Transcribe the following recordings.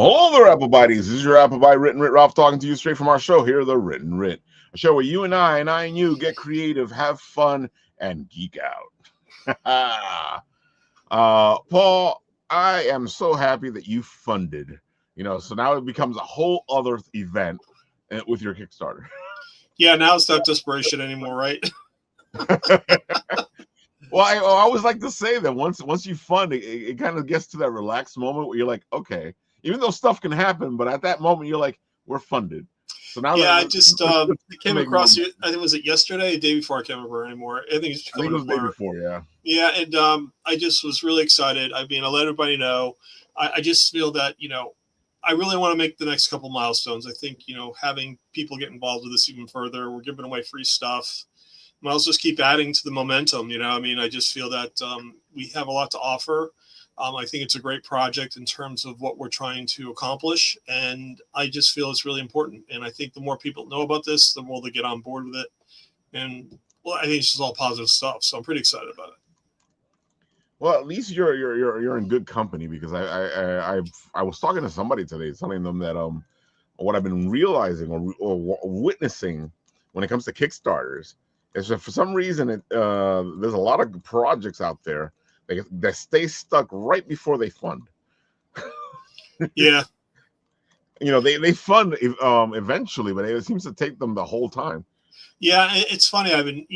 Hello there, Apple Buddies. This is your Apple Bite Written Writ Ralph talking to you straight from our show here, The Written Writ, a show where you and I and you get creative, have fun, and geek out. Paul, I am so happy that you funded. So now it becomes a whole other event with your Kickstarter. Yeah, now it's not desperation anymore, right? Well, I always like to say that once you fund it kind of gets to that relaxed moment where you're like, okay, even though stuff can happen, but at that moment you're like, we're funded. So now, yeah, I just came across it. I think was it yesterday, the day before. I can't remember anymore. I think it was the day before. Yeah. Yeah, and I just was really excited. I mean, I let everybody know. I just feel that I really want to make the next couple milestones. I think having people get involved with this even further. We're giving away free stuff. Might as well just keep adding to the momentum. I mean, I just feel that we have a lot to offer. I think it's a great project in terms of what we're trying to accomplish. And I just feel it's really important. And I think the more people know about this, the more they get on board with it. And well, I think it's just all positive stuff. So I'm pretty excited about it. Well, at least you're in good company, because I was talking to somebody today, telling them that what I've been realizing or witnessing when it comes to Kickstarters is that for some reason there's a lot of projects out there that stay stuck right before they fund. Yeah. They fund eventually, but it seems to take them the whole time. Yeah, it's funny. I've been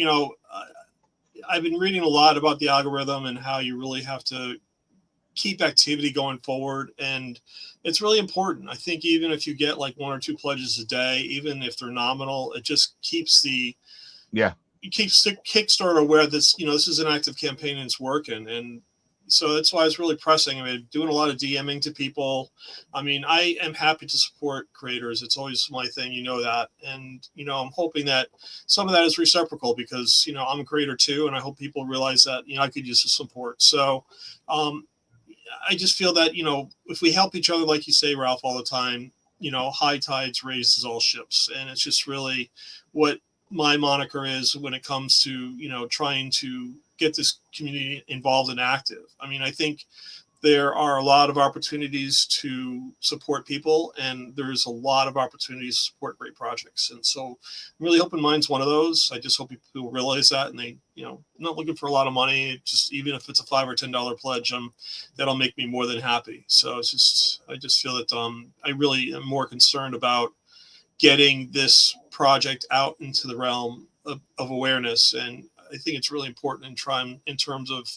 reading a lot about the algorithm and how you really have to keep activity going forward, and it's really important. I think even if you get like 1 or 2 pledges a day, even if they're nominal, it just keeps the Kickstarter aware this this is an active campaign and it's working. And so that's why it's really pressing. I mean, doing a lot of DMing to people. I mean, I am happy to support creators. It's always my thing, that. And, I'm hoping that some of that is reciprocal, because, I'm a creator too. And I hope people realize that, I could use the support. So I just feel that, if we help each other, like you say, Ralph, all the time, high tides raises all ships. And it's just really what my moniker is when it comes to, trying to get this community involved and active. I mean, I think there are a lot of opportunities to support people, and there's a lot of opportunities to support great projects. And so I'm really hoping mine's one of those. I just hope people realize that, and they, I'm not looking for a lot of money. Just even if it's a $5 or $10 pledge, that'll make me more than happy. So I just feel that I really am more concerned about getting this project out into the realm of awareness. And I think it's really important in terms of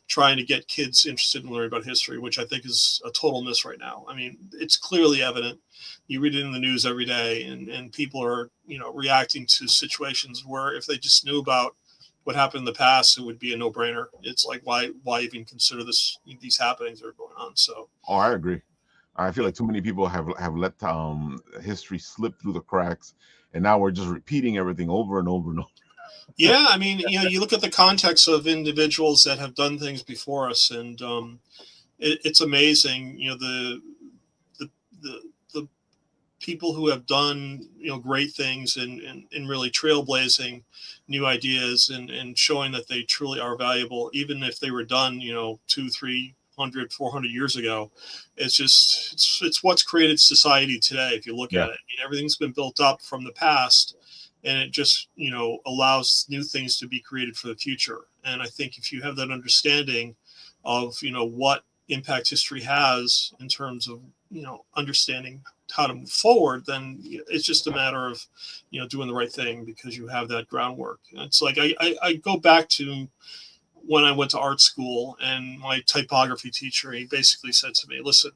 trying to get kids interested in learning about history, which I think is a total miss right now. I mean, it's clearly evident. You read it in the news every day, and people are, reacting to situations where if they just knew about what happened in the past, it would be a no-brainer. It's like, why even consider these happenings that are going on? So, I agree. I feel like too many people have let history slip through the cracks, and now we're just repeating everything over and over and over. Yeah, I mean, you look at the context of individuals that have done things before us, and it's amazing. The people who have done great things and really trailblazing new ideas and showing that they truly are valuable, even if they were done 200, 300, 400 years ago. It's what's created society today. If you look at it, everything's been built up from the past. And it just, allows new things to be created for the future. And I think if you have that understanding of, what impact history has in terms of, understanding how to move forward, then it's just a matter of, doing the right thing because you have that groundwork. And it's like I go back to when I went to art school, and my typography teacher, he basically said to me, listen,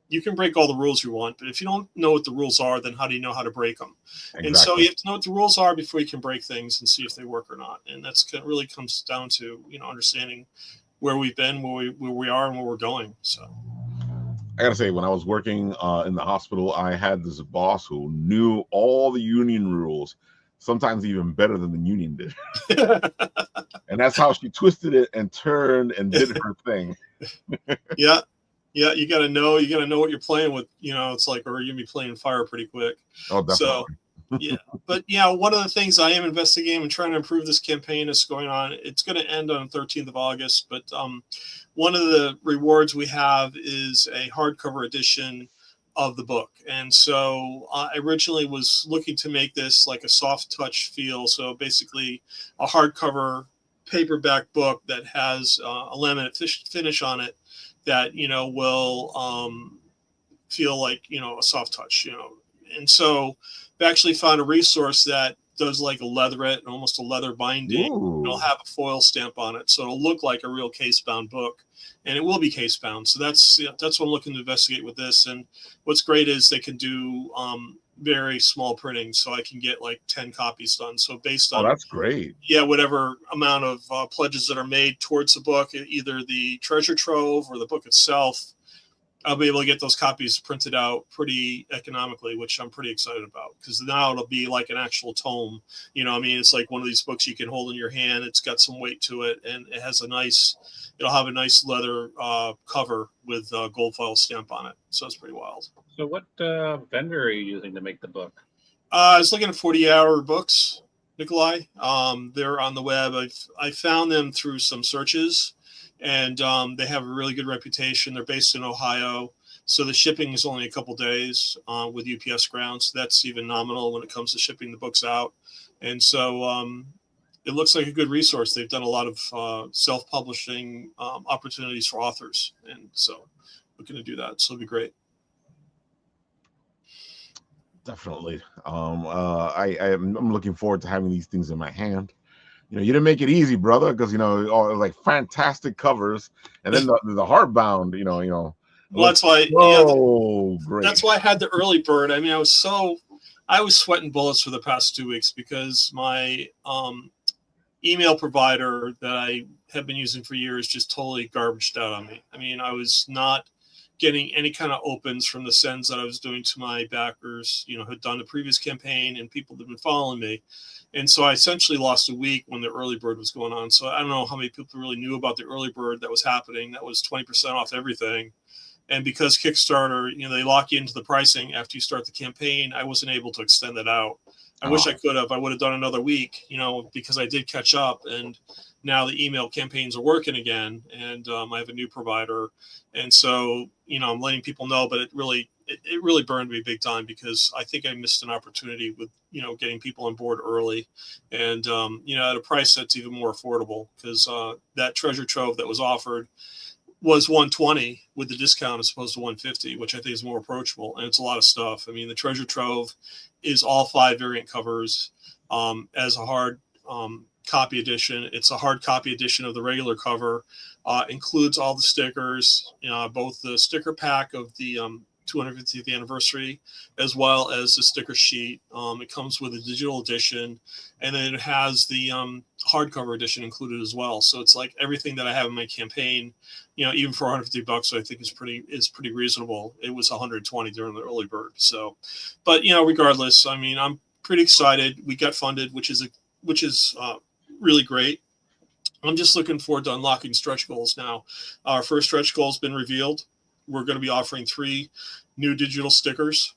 you can break all the rules you want, but if you don't know what the rules are, then how do you know how to break them? Exactly. And so you have to know what the rules are before you can break things and see if they work or not. And that's really comes down to, understanding where we've been, where we are, and where we're going. So I gotta say, when I was working in the hospital, I had this boss who knew all the union rules, sometimes even better than the union did. And that's how she twisted it and turned and did her thing. Yeah. Yeah, you got to know what you're playing with. It's like, or you'll be playing fire pretty quick. Oh, definitely. So, yeah. But, one of the things I am investigating and trying to improve this campaign is going on. It's going to end on the 13th of August. But one of the rewards we have is a hardcover edition of the book. And so I originally was looking to make this like a soft touch feel. So basically a hardcover paperback book that has a laminate finish on it that, will feel like, a soft touch, And so we actually found a resource that does like a leatherette and almost a leather binding. It'll have a foil stamp on it. So it'll look like a real case bound book, and it will be case bound. So that's what I'm looking to investigate with this. And what's great is they can do very small printing. So I can get like 10 copies done. So based on, that's great. Yeah, whatever amount of pledges that are made towards the book, either the treasure trove or the book itself, I'll be able to get those copies printed out pretty economically, which I'm pretty excited about, because now it'll be like an actual tome. It's like one of these books you can hold in your hand. It's got some weight to it, and it'll have a nice leather cover with a gold foil stamp on it. So it's pretty wild. So what vendor are you using to make the book? I was looking at 40-hour books, Nikolai. They're on the web. I found them through some searches. And they have a really good reputation. They're based in Ohio, so the shipping is only a couple days with UPS ground. So that's even nominal when it comes to shipping the books out. And so it looks like a good resource. They've done a lot of self-publishing opportunities for authors, and so we're going to do that. So it'll be great. Definitely. I'm looking forward to having these things in my hand. You didn't make it easy, brother, because all like fantastic covers, and then the hardbound. Well, that's why. Great. That's why I had the early bird. I mean, I was sweating bullets for the past 2 weeks because my email provider that I have been using for years just totally garbaged out on me. I mean, I was not getting any kind of opens from the sends that I was doing to my backers, who'd done the previous campaign and people that had been following me. And so I essentially lost a week when the early bird was going on. So I don't know how many people really knew about the early bird that was happening. That was 20% off everything. And because Kickstarter, they lock you into the pricing after you start the campaign, I wasn't able to extend that out. I wish I could have. I would have done another week, because I did catch up. And now the email campaigns are working again. And I have a new provider. And so, I'm letting people know, but it really burned me big time, because I think I missed an opportunity with, getting people on board early and, at a price that's even more affordable, because that treasure trove that was offered was $120 with the discount as opposed to $150, which I think is more approachable. And it's a lot of stuff. I mean, the treasure trove is all 5 variant covers as a hard copy edition. It's a hard copy edition of the regular cover, includes all the stickers, both the sticker pack of the 250th anniversary, as well as the sticker sheet. It comes with a digital edition, and then it has the hardcover edition included as well. So it's like everything that I have in my campaign, even for $150, I think is pretty reasonable. It was $120 during the early bird. So, but regardless, I mean, I'm pretty excited. We got funded, which is really great. I'm just looking forward to unlocking stretch goals now. Our first stretch goal has been revealed. We're going to be offering 3 new digital stickers.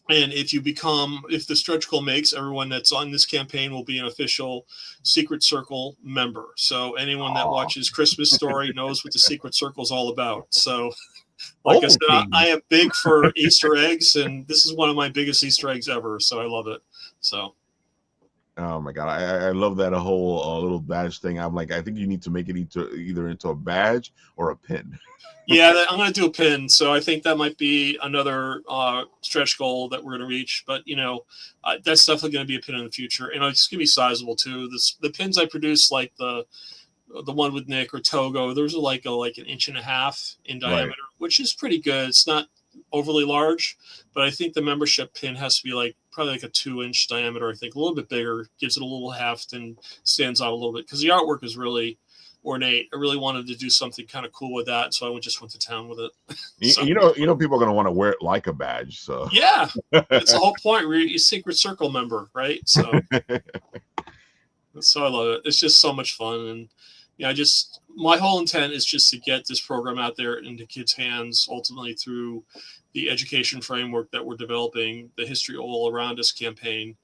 And if the stretch goal makes, everyone that's on this campaign will be an official Secret Circle member. So anyone that watches Christmas Story knows what the Secret Circle is all about. So like I said, I am big for Easter eggs, and this is one of my biggest Easter eggs ever. So I love it. So. Oh my God. I love that whole little badge thing. I'm like, I think you need to make it either into a badge or a pin. Yeah, I'm going to do a pin. So I think that might be another stretch goal that we're going to reach. But, that's definitely going to be a pin in the future. And it's going to be sizable too. The pins I produce, like the one with Nick or Togo, those are like an 1.5 inches in diameter, which is pretty good. It's not overly large, but I think the membership pin has to be probably like a 2-inch diameter. I think a little bit bigger, gives it a little heft and stands out a little bit, because the artwork is really ornate. I really wanted to do something kind of cool with that, so I just went to town with it. So, people are going to want to wear it like a badge. So yeah, that's the whole point. We're a Secret Circle member, right? So I love it. It's just so much fun, and my whole intent is just to get this program out there into kids' hands, ultimately through the education framework that we're developing, the History All Around Us campaign.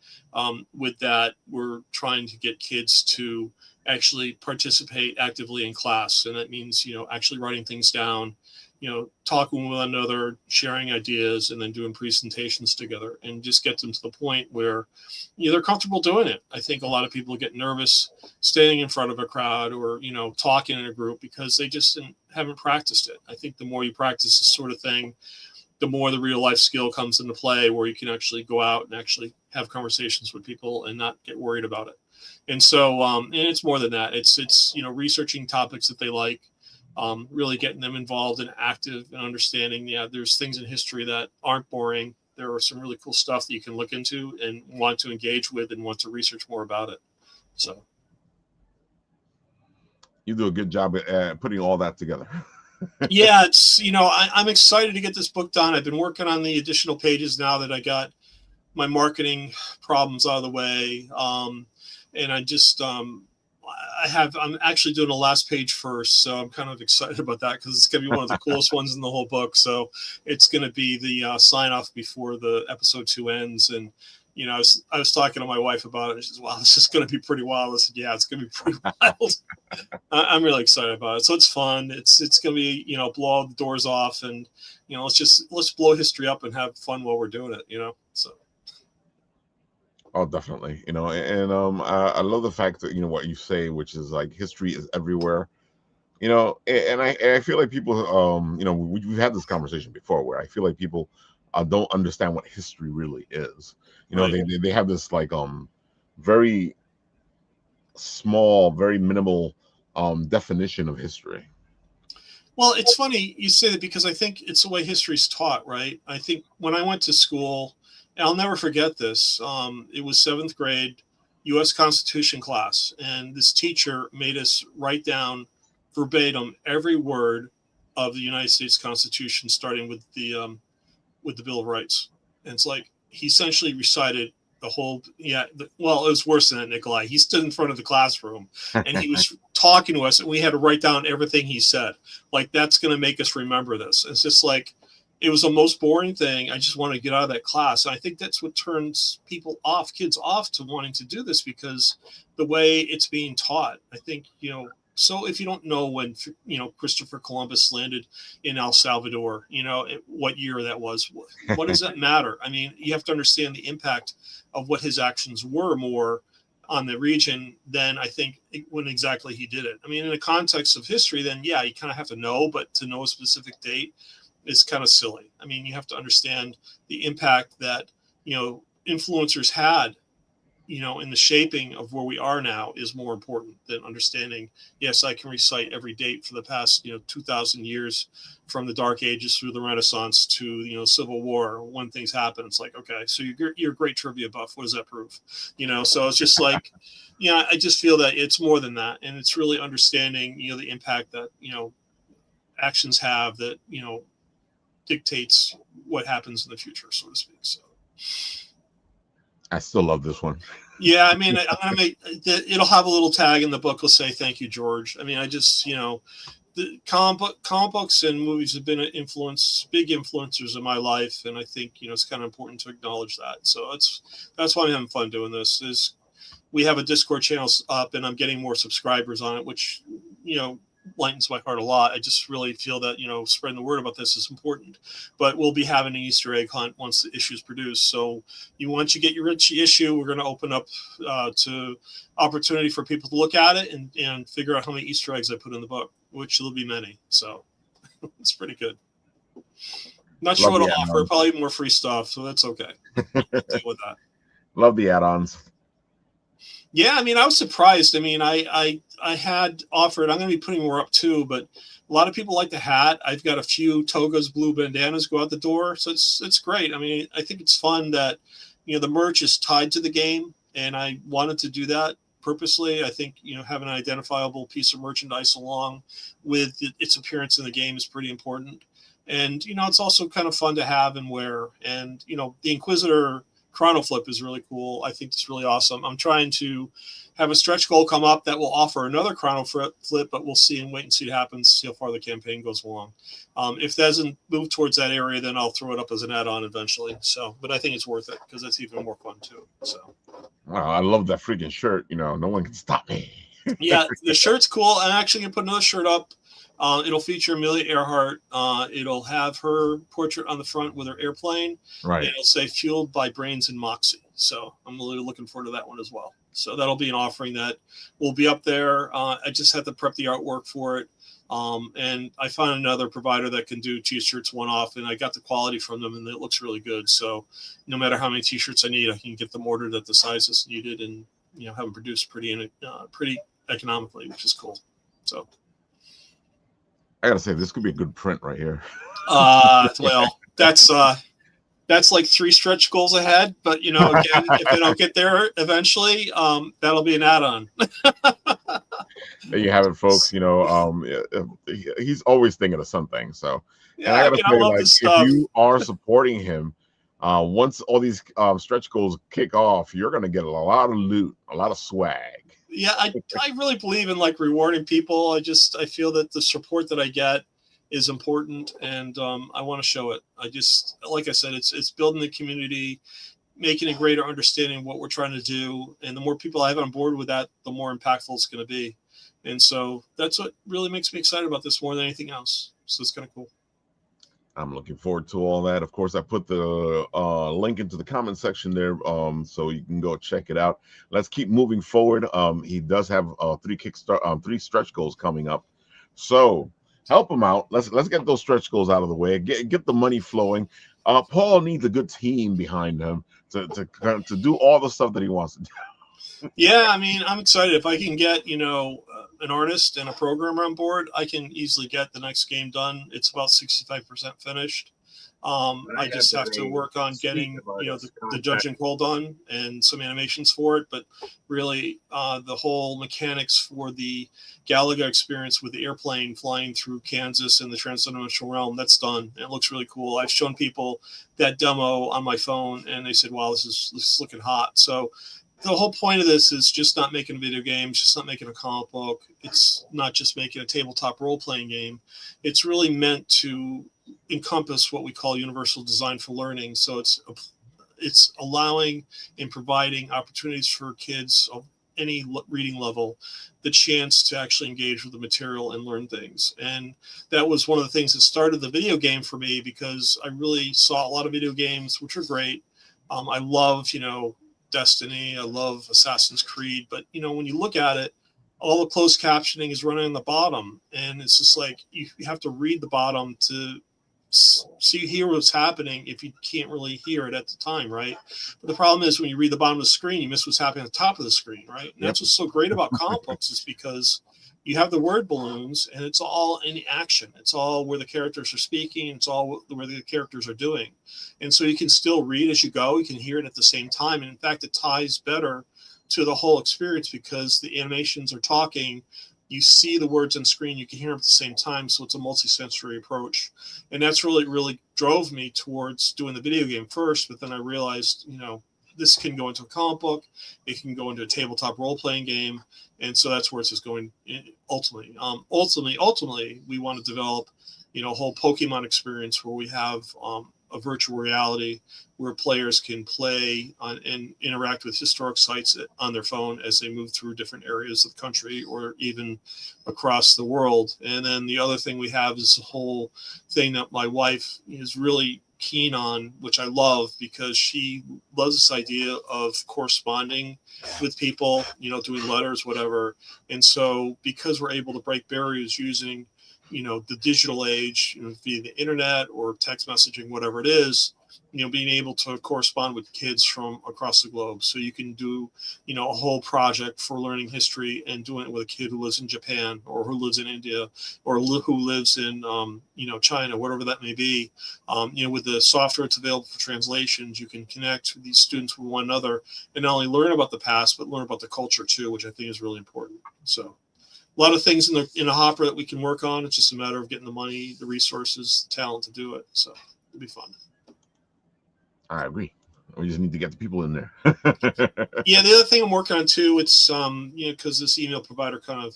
With that, we're trying to get kids to actually participate actively in class. And that means, actually writing things down talking with one another, sharing ideas, and then doing presentations together, and just get them to the point where they're comfortable doing it. I think a lot of people get nervous standing in front of a crowd or talking in a group because they just haven't practiced it. I think the more you practice this sort of thing, the more the real life skill comes into play, where you can actually go out and actually have conversations with people and not get worried about it. And so, and it's more than that. It's researching topics that they like, really getting them involved and active and understanding. Yeah, there's things in history that aren't boring. There are some really cool stuff that you can look into and want to engage with and want to research more about it. So you do a good job at putting all that together. Yeah, it's I'm excited to get this book done. I've been working on the additional pages now that I got my marketing problems out of the way, and I just I'm actually doing the last page first, so I'm kind of excited about that because it's going to be one of the coolest ones in the whole book. So it's going to be the sign off before the episode 2 ends. And I was talking to my wife about it, and she says, "Wow, this is going to be pretty wild." I said, "Yeah, it's going to be pretty wild." I'm really excited about it. So it's fun. It's going to be blow all the doors off, and let's blow history up and have fun while we're doing it. So. Oh, definitely. And I love the fact that what you say, which is like history is everywhere. And I feel like people, we've had this conversation before where I feel like people don't understand what history really is. Right. They have this like very small, very minimal definition of history. Well, it's funny you say that because I think it's the way history's taught, right? I think when I went to school, and I'll never forget this, it was 7th grade U.S. Constitution class, and this teacher made us write down verbatim every word of the United States Constitution, starting with the Bill of Rights. And it's like he essentially recited the whole. Well, it was worse than that, Nikolai. He stood in front of the classroom and he was talking to us, and we had to write down everything he said. Like, that's going to make us remember this. It's just like, it was the most boring thing. I just want to get out of that class. And I think that's what turns kids off to wanting to do this, because the way it's being taught. I think, so if you don't know when, Christopher Columbus landed in El Salvador, what year that was, what does that matter? I mean, you have to understand the impact of what his actions were more on the region than I think when exactly he did it. I mean, in the context of history, then yeah, you kind of have to know, but to know a specific date is kind of silly. I mean, you have to understand the impact that, influencers had, in the shaping of where we are now is more important than understanding, yes, I can recite every date for the past, 2,000 years from the Dark Ages through the Renaissance to, Civil War, when things happen. It's like, okay, so you're a great trivia buff. What does that prove? So it's just like, I just feel that it's more than that. And it's really understanding, the impact that, actions have that, dictates what happens in the future, so to speak. So I still love this one. Yeah, I mean, I'm gonna make it'll have a little tag in the book. Will say thank you, George. I mean, I just the comic books and movies have been big influencers in my life, and I think it's kind of important to acknowledge that. So that's why I'm having fun doing this. Is we have a Discord channel up, and I'm getting more subscribers on it, which lightens my heart a lot. I just really feel that spreading the word about this is important. But we'll be having an Easter egg hunt once the issue is produced. So once you get your issue, we're going to open up to opportunity for people to look at it and figure out how many Easter eggs I put in the book, which will be many. So it's pretty good. Not sure what I'll offer. Probably more free stuff, so that's okay. Deal with that. Love the add-ons. Yeah, I mean, I was surprised. I mean, I had offered, I'm going to be putting more up too, but a lot of people like the hat. I've got a few togas, blue bandanas go out the door. So it's great. I mean, I think it's fun that, the merch is tied to the game, and I wanted to do that purposely. I think, having an identifiable piece of merchandise along with its appearance in the game is pretty important. And, it's also kind of fun to have and wear. And, the Inquisitor Chrono Flip is really cool. I think it's really awesome. I'm trying to have a stretch goal come up that will offer another Chrono Flip, but we'll see and wait and see what happens, see how far the campaign goes along. If it doesn't move towards that area, then I'll throw it up as an add-on eventually. So, but I think it's worth it because it's even more fun too. So, wow, I love that freaking shirt. No one can stop me. Yeah, the shirt's cool. I'm actually gonna put another shirt up. It'll feature Amelia Earhart. It'll have her portrait on the front with her airplane, and Right. it'll say "Fueled by Brains and Moxie." So I'm really looking forward to that one as well. So that'll be an offering that will be up there. I just have to prep the artwork for it, and I found another provider that can do T-shirts one-off, and I got the quality from them, and it looks really good. So no matter how many T-shirts I need, I can get them ordered at the sizes needed, and have them produced pretty economically, which is cool. So. I gotta say, this could be a good print right here. Well, that's like 3 stretch goals ahead. But again, if I don't get there eventually, that'll be an add-on. There you have it, folks. He's always thinking of something. So, and I gotta I say, love like, this if stuff. you are supporting him, once all these stretch goals kick off, you're gonna get a lot of loot, a lot of swag. Yeah, I really believe in like rewarding people. I feel that the support that I get is important, and I want to show it. Like I said, it's building the community, making a greater understanding of what we're trying to do, and the more people I have on board with that, the more impactful it's going to be. And so that's what really makes me excited about this more than anything else. So it's kind of cool. I'm looking forward to all that. Of course, I put the link into the comment section there, so you can go check it out. Let's keep moving forward. He does have 3 stretch goals coming up, so help him out. Let's get those stretch goals out of the way. Get the money flowing. Paul needs a good team behind him to do all the stuff that he wants to do. Yeah, I mean, I'm excited. If I can get, an artist and a programmer on board, I can easily get the next game done. It's about 65% finished. I just have to work on getting, the dungeon crawl done and some animations for it. But really, the whole mechanics for the Galaga experience with the airplane flying through Kansas and the transdimensional realm, that's done. It looks really cool. I've shown people that demo on my phone, and they said, "Wow, this is looking hot." So the whole point of this is just not making video games, just not making a comic book. It's not just making a tabletop role-playing game. It's really meant to encompass what we call universal design for learning. So it's allowing and providing opportunities for kids of any reading level the chance to actually engage with the material and learn things. And that was one of the things that started the video game for me, because I really saw a lot of video games, which are great. I love, Destiny. I love Assassin's Creed. But, when you look at it, all the closed captioning is running on the bottom. And it's just like you have to read the bottom to hear what's happening if you can't really hear it at the time, right? But the problem is when you read the bottom of the screen, you miss what's happening at the top of the screen, right? And that's what's so great about comic books, is because you have the word balloons and it's all in action. It's all where the characters are speaking. It's all where the characters are doing. And so you can still read as you go. You can hear it at the same time. And in fact, it ties better to the whole experience because the animations are talking. You see the words on screen, you can hear them at the same time. So it's a multi-sensory approach. And that's really drove me towards doing the video game first. But then I realized, this can go into a comic book. It can go into a tabletop role-playing game. And so that's where it's just going ultimately. Ultimately, we want to develop, a whole Pokemon experience where we have a virtual reality where players can play and interact with historic sites on their phone as they move through different areas of the country or even across the world. And then the other thing we have is the whole thing that my wife is really keen on, which I love, because she loves this idea of corresponding with people, doing letters, whatever. And so because we're able to break barriers using the digital age, via the internet or text messaging, whatever it is, being able to correspond with kids from across the globe. So you can do, a whole project for learning history and doing it with a kid who lives in Japan or who lives in India or who lives in, China, whatever that may be. With the software that's available for translations, you can connect these students with one another and not only learn about the past, but learn about the culture too, which I think is really important. So a lot of things in a hopper that we can work on. It's just a matter of getting the money, the resources, the talent to do it. So it'll be fun. I agree. We just need to get the people in there. Yeah, the other thing I'm working on too, it's because this email provider kind of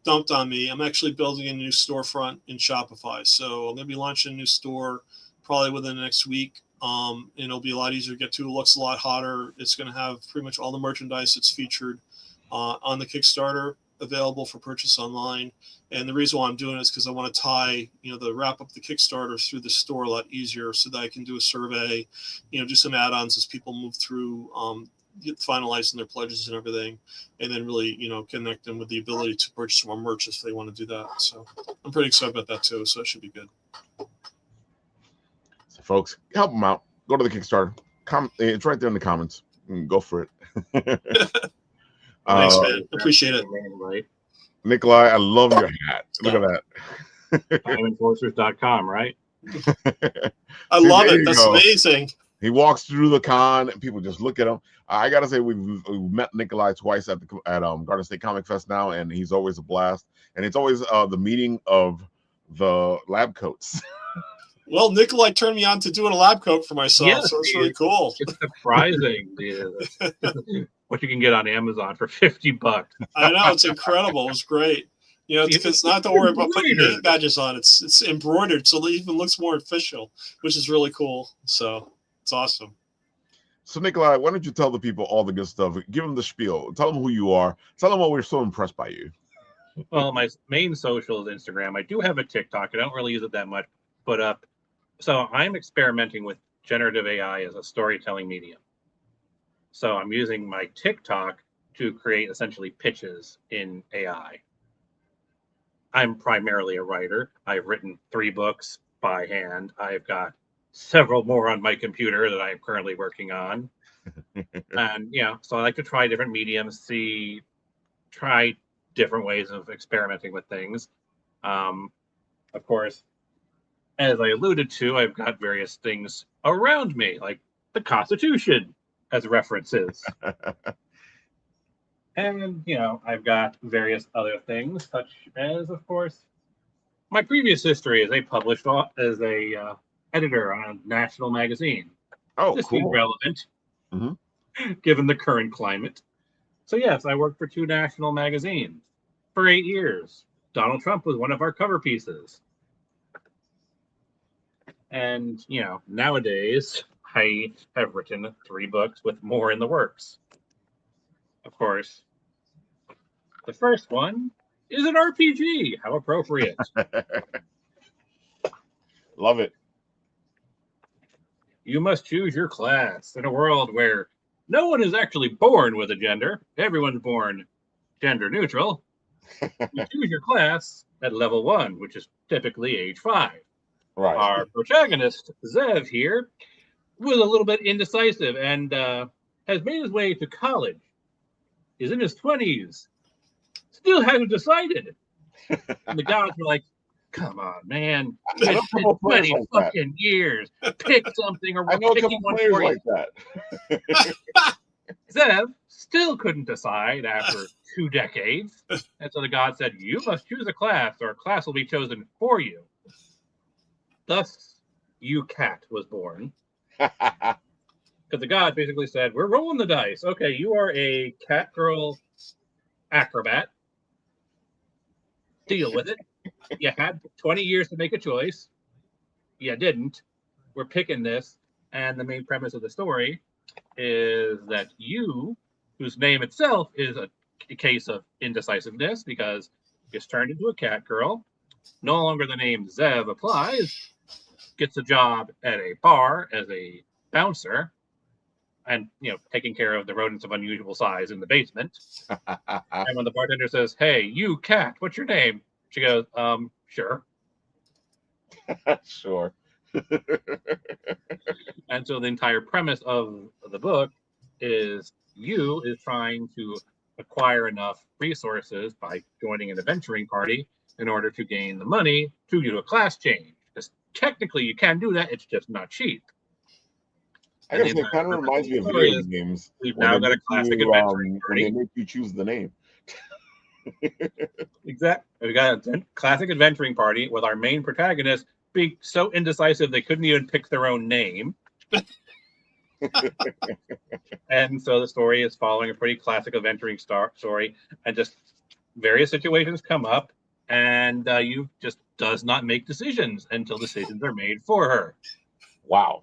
dumped on me. I'm actually building a new storefront in Shopify. So I'm going to be launching a new store probably within the next week. And it'll be a lot easier to get to. It looks a lot hotter. It's going to have pretty much all the merchandise that's featured on the Kickstarter. available for purchase online. And the reason why I'm doing it is because I want to tie, the wrap up the Kickstarter through the store a lot easier, so that I can do a survey, do some add-ons as people move through, finalizing their pledges and everything, and then really, connect them with the ability to purchase more merch if they want to do that. So I'm pretty excited about that too. So it should be good. So folks, help them out. Go to the Kickstarter. It's right there in the comments. Go for it. Thanks, man. Appreciate it. Nikolai, I love your hat. Look at that. Diamenforcers.com, right? I love it. That's amazing. He walks through the con and people just look at him. I gotta say, we've met Nikolai twice at Garden State Comic Fest now, and he's always a blast. And it's always the meeting of the lab coats. Well, Nikolai turned me on to doing a lab coat for myself, yes, so it's really cool. It's surprising what you can get on Amazon for $50. I know, it's incredible. It was great. Because not to worry about putting name badges on. It's embroidered, so it even looks more official, which is really cool. So it's awesome. So Nikolai, why don't you tell the people all the good stuff? Give them the spiel. Tell them who you are. Tell them why we're so impressed by you. Well, my main social is Instagram. I do have a TikTok. I don't really use it that much, but so I'm experimenting with generative AI as a storytelling medium. So I'm using my TikTok to create essentially pitches in AI. I'm primarily a writer. I've written 3 books by hand. I've got several more on my computer that I'm currently working on. And, so I like to try different mediums, try different ways of experimenting with things. Of course, as I alluded to, I've got various things around me, like the Constitution as references. And, I've got various other things, such as, of course, my previous history as as a editor on a national magazine. Oh, this cool. seems relevant, given the current climate. So, yes, I worked for 2 national magazines for 8 years. Donald Trump was one of our cover pieces. And, nowadays, I have written 3 books with more in the works. Of course, the first one is an RPG. How appropriate. Love it. You must choose your class in a world where no one is actually born with a gender. Everyone's born gender neutral. You choose your class at level 1, which is typically age 5. Right. Our protagonist, Zev, here, was a little bit indecisive and has made his way to college. He's in his 20s. Still hasn't decided. And the gods were like, come on, man. It's been 20 fucking years. Pick something or we're picking one for you. Zev still couldn't decide after 2 decades. And so the god said, you must choose a class or a class will be chosen for you. Thus, Cat was born. Because the god basically said, we're rolling the dice. Okay, you are a cat girl acrobat. Deal with it. You had 20 years to make a choice. You didn't. We're picking this. And the main premise of the story is that you, whose name itself is a case of indecisiveness because gets turned into a cat girl, no longer the name Zev applies, gets a job at a bar as a bouncer and, taking care of the rodents of unusual size in the basement. And when the bartender says, hey, you cat, what's your name? She goes, sure. Sure. And so the entire premise of the book is trying to acquire enough resources by joining an adventuring party in order to gain the money to do a class change. Because technically you can do that, it's just not cheap. I guess it kind of reminds me of video games. We've now got a classic adventuring party. When they make you choose the name. Exactly. We got a classic adventuring party with our main protagonist being so indecisive they couldn't even pick their own name. And so the story is following a pretty classic adventuring story, and just various situations come up, and you just does not make decisions until decisions are made for her. Wow.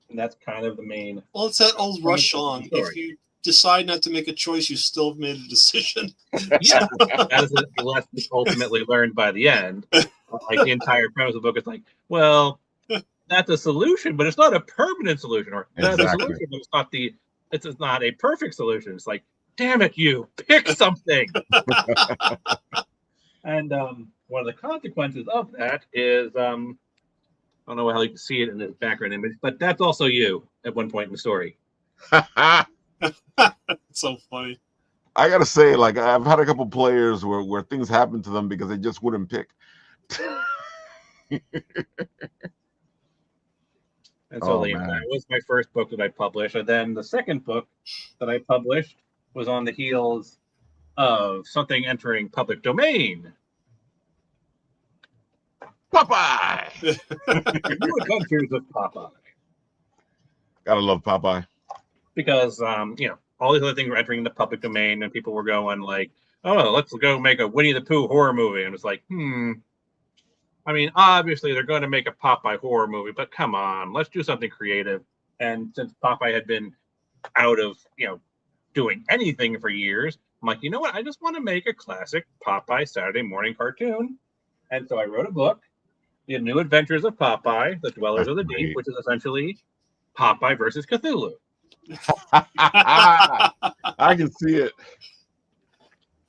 And that's kind of the main. Well, it's that old Rush song. decide not to make a choice, you still have made a decision. Yeah, that is the lesson ultimately learned by the end. Like the entire premise of the book is like, well, that's a solution, but it's not a permanent solution, or that's a solution, but it's not a perfect solution. It's like, damn it, you pick something. And one of the consequences of that is, I don't know how you can see it in this background image, but that's also you at one point in the story. It's so funny. I gotta say, like, I've had a couple players where things happen to them because they just wouldn't pick. And so that was my first book that I published. And then the second book that I published was on the heels of something entering public domain. Popeye! New Adventures of Popeye. Gotta love Popeye. Because, all these other things were entering the public domain, and people were going like, oh, let's go make a Winnie the Pooh horror movie. And it's like, I mean, obviously they're going to make a Popeye horror movie, but come on, let's do something creative. And since Popeye had been out of, doing anything for years, I'm like, you know what? I just want to make a classic Popeye Saturday morning cartoon. And so I wrote a book, The New Adventures of Popeye, The Dwellers of the Deep, which is essentially Popeye versus Cthulhu. I can see it.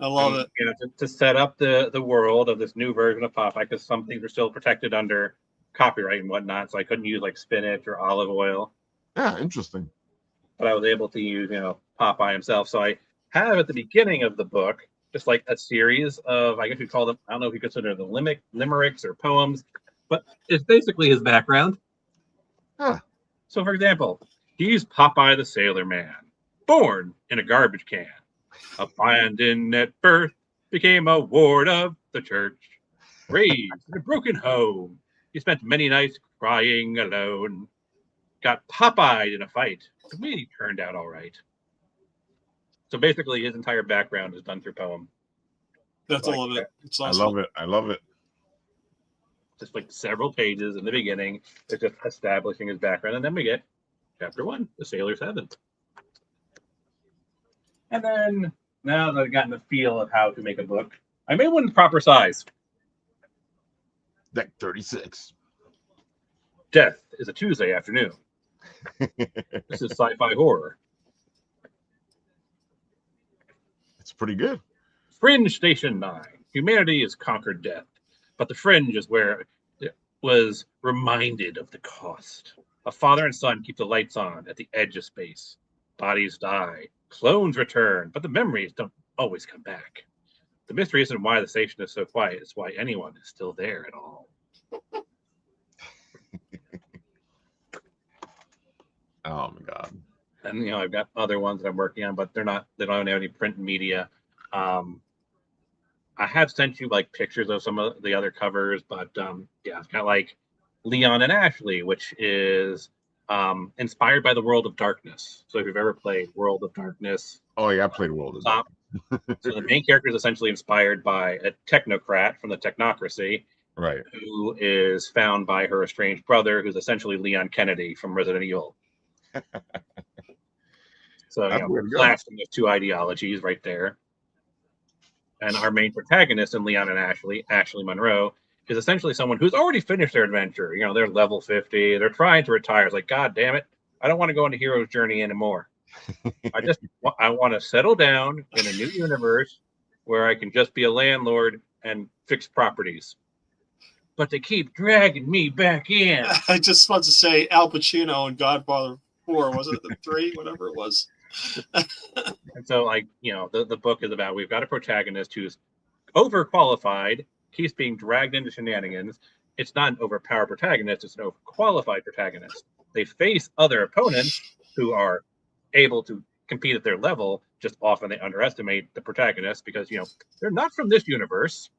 I love it. To set up the world of this new version of Popeye, because some things are still protected under copyright and whatnot, so I couldn't use like spinach or olive oil. Yeah, interesting. But I was able to use, Popeye himself. So I have at the beginning of the book just like a series of, I guess you call them, I don't know if you consider them limericks or poems, but it's basically his background. Huh. So, for example, he's Popeye the Sailor Man, born in a garbage can. Abandoned at birth, became a ward of the church. Raised in a broken home, he spent many nights crying alone. Got Popeyed in a fight, but we turned out all right. So basically, his entire background is done through poem. That's all of it. It's awesome. I love it. I love it. Just like several pages in the beginning, it's just establishing his background, and then we get chapter 1, The Sailor's Heaven. And then, now that I've gotten the feel of how to make a book, I made one proper size. Deck 36. Death is a Tuesday afternoon. This is sci-fi horror. It's pretty good. Fringe Station 9. Humanity has conquered death, but the fringe is where it was reminded of the cost. A father and son keep the lights on at the edge of space. Bodies die. Clones return, but the memories don't always come back. The mystery isn't why the station is so quiet, it's why anyone is still there at all. Oh my God. And I've got other ones that I'm working on, but they don't have any print media. I have sent you like pictures of some of the other covers, but it's got like Leon and Ashley, which is inspired by the World of Darkness. So if you've ever played World of Darkness. Oh yeah, I played World of Darkness. So the main character is essentially inspired by a technocrat from the technocracy, right? Who is found by her estranged brother, who's essentially Leon Kennedy from Resident Evil. So blasting those two ideologies right there. And our main protagonist in Leon and Ashley Monroe, is essentially someone who's already finished their adventure. They're level 50. They're trying to retire. It's like, God damn it, I don't want to go on a hero's journey anymore. I want to settle down in a new universe where I can just be a landlord and fix properties. But they keep dragging me back in. I just want to say Al Pacino in Godfather 4, was it the 3, whatever it was. And so, the book is about, we've got a protagonist who's overqualified, keeps being dragged into shenanigans. It's not an overpowered protagonist, it's an overqualified protagonist. They face other opponents who are able to compete at their level, just often they underestimate the protagonist because, they're not from this universe,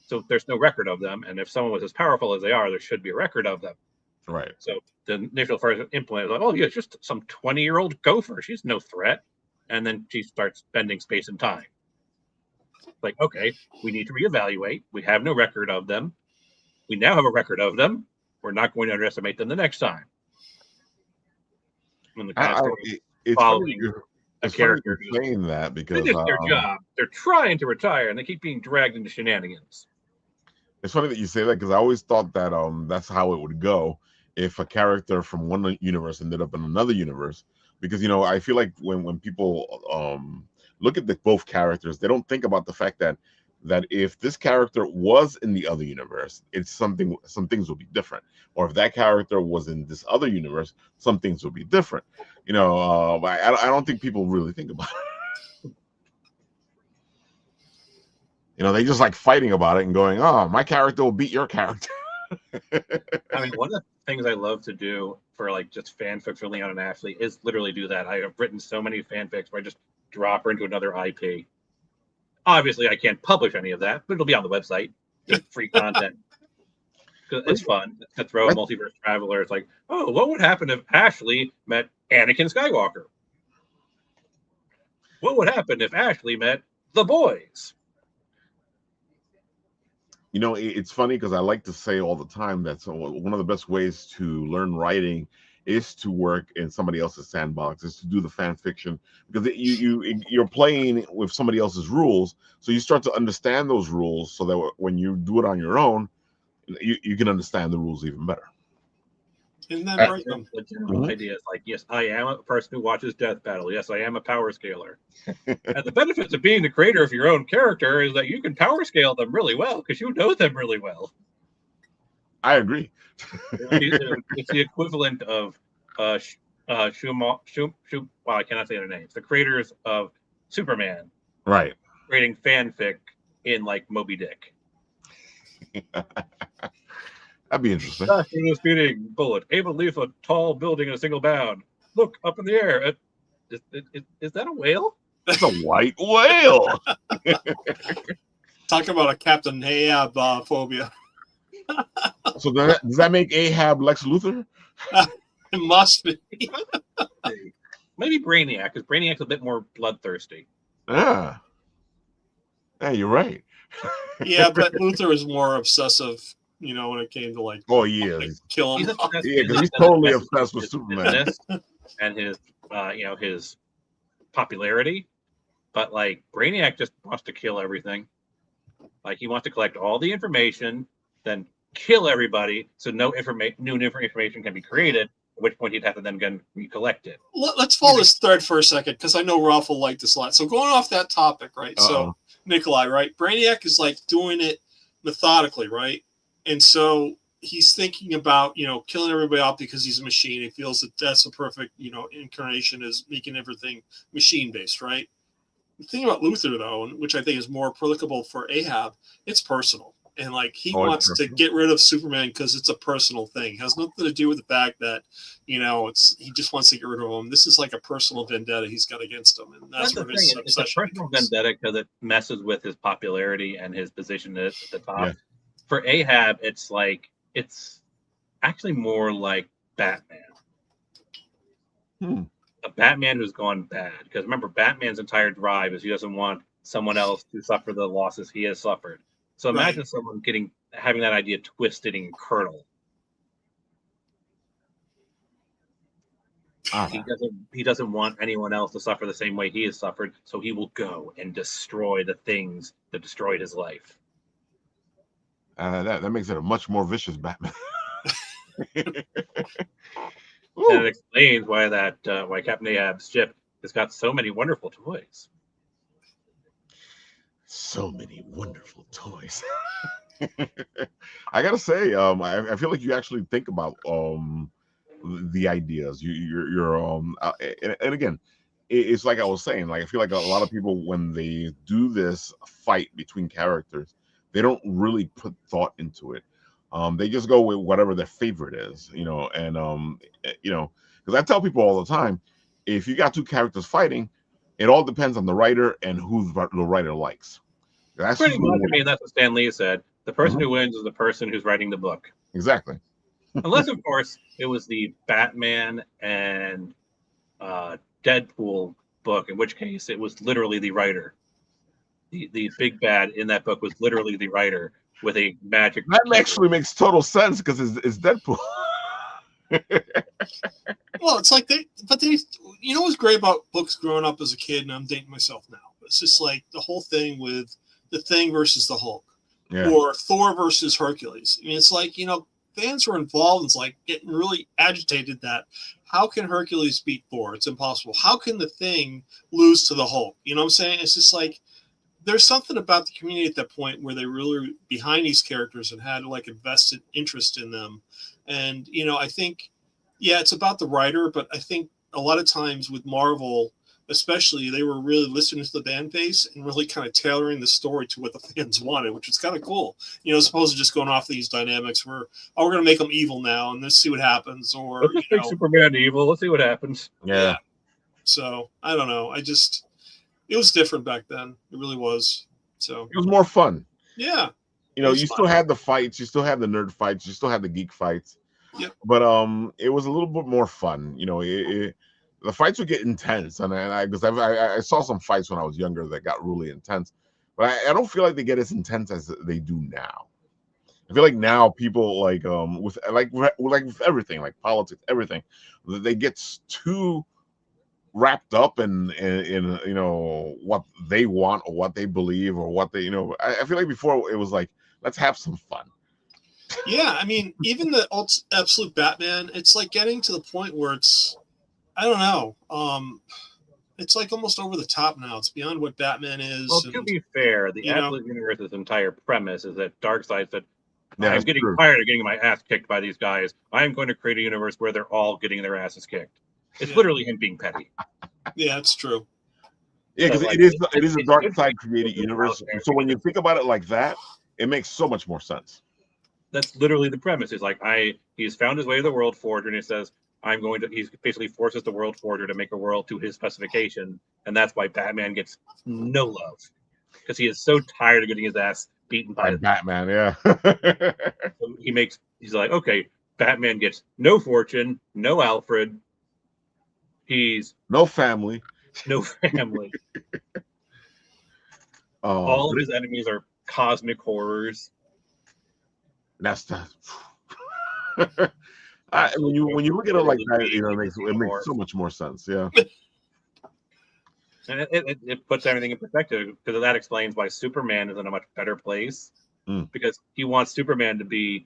so there's no record of them. And if someone was as powerful as they are, there should be a record of them. Right. So the initial first implement was like, oh, yeah, it's just some 20-year-old gopher. She's no threat. And then she starts bending space and time. Like, okay, we need to reevaluate. We have no record of them. We now have a record of them. We're not going to underestimate them the next time. And the it's following. a It's funny character you're who's saying that because finished their job. They're trying to retire, and they keep being dragged into shenanigans. it's funny that you say that because I always thought that that's how it would go if a character from one universe ended up in another universe. Because I feel like when people look at both characters, they don't think about the fact that if this character was in the other universe, some things would be different. Or if that character was in this other universe, some things would be different. I don't think people really think about it. They just like fighting about it and going, "Oh, my character will beat your character." I mean, one of the things I love to do for like just fanfics for Leon and Ashley is literally do that. I have written so many fanfics where I just drop her into another IP. Obviously, I can't publish any of that, but it'll be on the website. Just free content. It's fun to throw a multiverse traveler. It's like, oh, what would happen if Ashley met Anakin Skywalker? What would happen if Ashley met the boys? It's funny because I like to say all the time that one of the best ways to learn writing is to work in somebody else's sandbox, is to do the fan fiction, because you're playing with somebody else's rules, so you start to understand those rules, so that when you do it on your own, you can understand the rules even better. Isn't that right? The general idea is like, yes, I am a person who watches Death Battle. Yes, I am a power scaler. And the benefits of being the creator of your own character is that you can power scale them really well because you know them really well. I agree. It's the equivalent of well, I cannot say their names. The creators of Superman, right? Creating fanfic in like Moby Dick. That'd be interesting. Through a speeding bullet, able to leave a tall building in a single bound. Look up in the air. Is that a whale? That's a white whale. Talk about a Captain Ahab phobia. So does that make Ahab Lex Luthor? It must be. Maybe Brainiac, because Brainiac's a bit more bloodthirsty. Yeah, you're right. Yeah, but Luthor is more obsessive. When it came to like, kill him. Yeah, because he's totally obsessed with Superman and his popularity. But like Brainiac just wants to kill everything. Like he wants to collect all the information, then kill everybody, so new information can be created. At which point he'd have to then again recollect it. Let's follow this thread for a second, because I know Ralph will like this a lot. So going off that topic, right? So Nikolai, right? Brainiac is like doing it methodically, right? And so he's thinking about, killing everybody off because he's a machine. He feels that that's a perfect, incarnation, is making everything machine-based, right? The thing about Luthor, though, which I think is more applicable for Ahab, it's personal. And, like, he wants to get rid of Superman because it's a personal thing. It has nothing to do with the fact that, he just wants to get rid of him. This is like a personal vendetta he's got against him. And that's where his obsession It's a personal vendetta because it messes with his popularity and his position at the top. Yeah. For Ahab, it's actually more like Batman. A Batman who's gone bad. Because remember, Batman's entire drive is he doesn't want someone else to suffer the losses he has suffered. So imagine someone having that idea twisted in kernel. He doesn't want anyone else to suffer the same way he has suffered, so he will go and destroy the things that destroyed his life. That makes it a much more vicious Batman. And it explains why Captain Ahab's ship has got so many wonderful toys. So many wonderful toys. I gotta say, I feel like you actually think about the ideas. And again, it's like I was saying. Like I feel like a lot of people, when they do this fight between characters, they don't really put thought into it. They just go with whatever their favorite is, and because I tell people all the time, if you got two characters fighting, it all depends on the writer and who the writer likes. That's pretty much. I mean, that's what Stan Lee said. The person who wins is the person who's writing the book. Exactly. Unless, of course, it was the Batman and Deadpool book, in which case it was literally the writer. The big bad in that book was literally the writer with a magic. That actually makes total sense because it's Deadpool. Well, it's like you know what's great about books growing up as a kid, and I'm dating myself now. It's just like the whole thing with the Thing versus the Hulk, Yeah. or Thor versus Hercules. I mean, it's like, fans were involved and it's like getting really agitated that how can Hercules beat Thor? It's impossible. How can the Thing lose to the Hulk? You know what I'm saying? It's just like there's something about the community at that point where they really behind these characters and had like invested interest in them. And, I think, yeah, it's about the writer, but I think a lot of times with Marvel, especially, they were really listening to the fan base and really kind of tailoring the story to what the fans wanted, which is kind of cool. As opposed to just going off these dynamics where, we're going to make them evil now and let's see what happens. Or let's just make Superman evil. Let's see what happens. Yeah. So I don't know. It was different back then. It really was. So it was more fun. Yeah. You still had the fights, you still had the nerd fights, you still had the geek fights. Yep. But it was a little bit more fun. The fights would get intense, and I saw some fights when I was younger that got really intense. But I don't feel like they get as intense as they do now. I feel like now people with everything, like politics, everything, they get too wrapped up in what they want or what they believe or what they I feel like before it was like, let's have some fun. Yeah, I mean, even the absolute Batman, it's like getting to the point where it's, I don't know, it's like almost over the top now. It's beyond what Batman is. Well, to be fair, the Absolute Universe's entire premise is that Darkseid said, I'm getting tired of getting my ass kicked by these guys. I'm going to create a universe where they're all getting their asses kicked. It's literally him being petty. Yeah, that's true. Yeah, because it is a Darkseid created universe. So when you think about it like that, it makes so much more sense. That's literally the premise. It's like he's found his way to the World Forger, and he says, he basically forces the World Forger to make a world to his specification, and that's why Batman gets no love. Because he is so tired of getting his ass beaten by Batman, yeah. So he's like, okay, Batman gets no fortune, no Alfred. He's no family. No family. All of his enemies are cosmic horrors. That's the when you look at it like that, it makes so much more sense. Yeah. And it puts everything in perspective, because that explains why Superman is in a much better place, because he wants Superman to be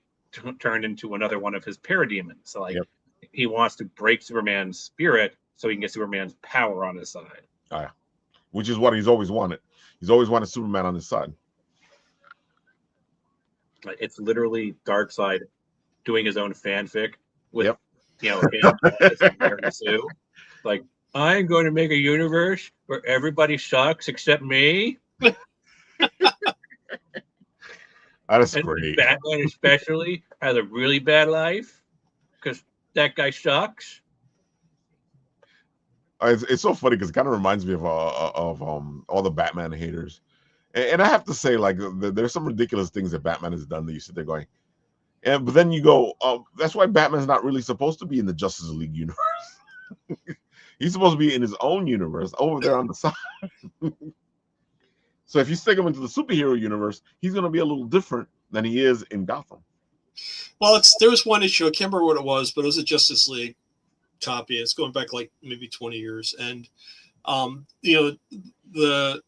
turned into another one of his parademons. So he wants to break Superman's spirit so he can get Superman's power on his side. Which is what he's always wanted. He's always wanted Superman on his side. It's literally Darkseid doing his own fanfic with him as Sue. Like, I'm going to make a universe where everybody sucks except me. That's great. Batman especially has a really bad life because that guy sucks. It's so funny because it kind of reminds me of all the Batman haters, and I have to say, like, there's some ridiculous things that Batman has done that you sit there going, but then you go, that's why Batman's not really supposed to be in the Justice League universe. He's supposed to be in his own universe over there on the side. So if you stick him into the superhero universe, he's going to be a little different than he is in Gotham. Well, there was one issue, I can't remember what it was, but it was a Justice League copy. It's going back like maybe 20 years. And, the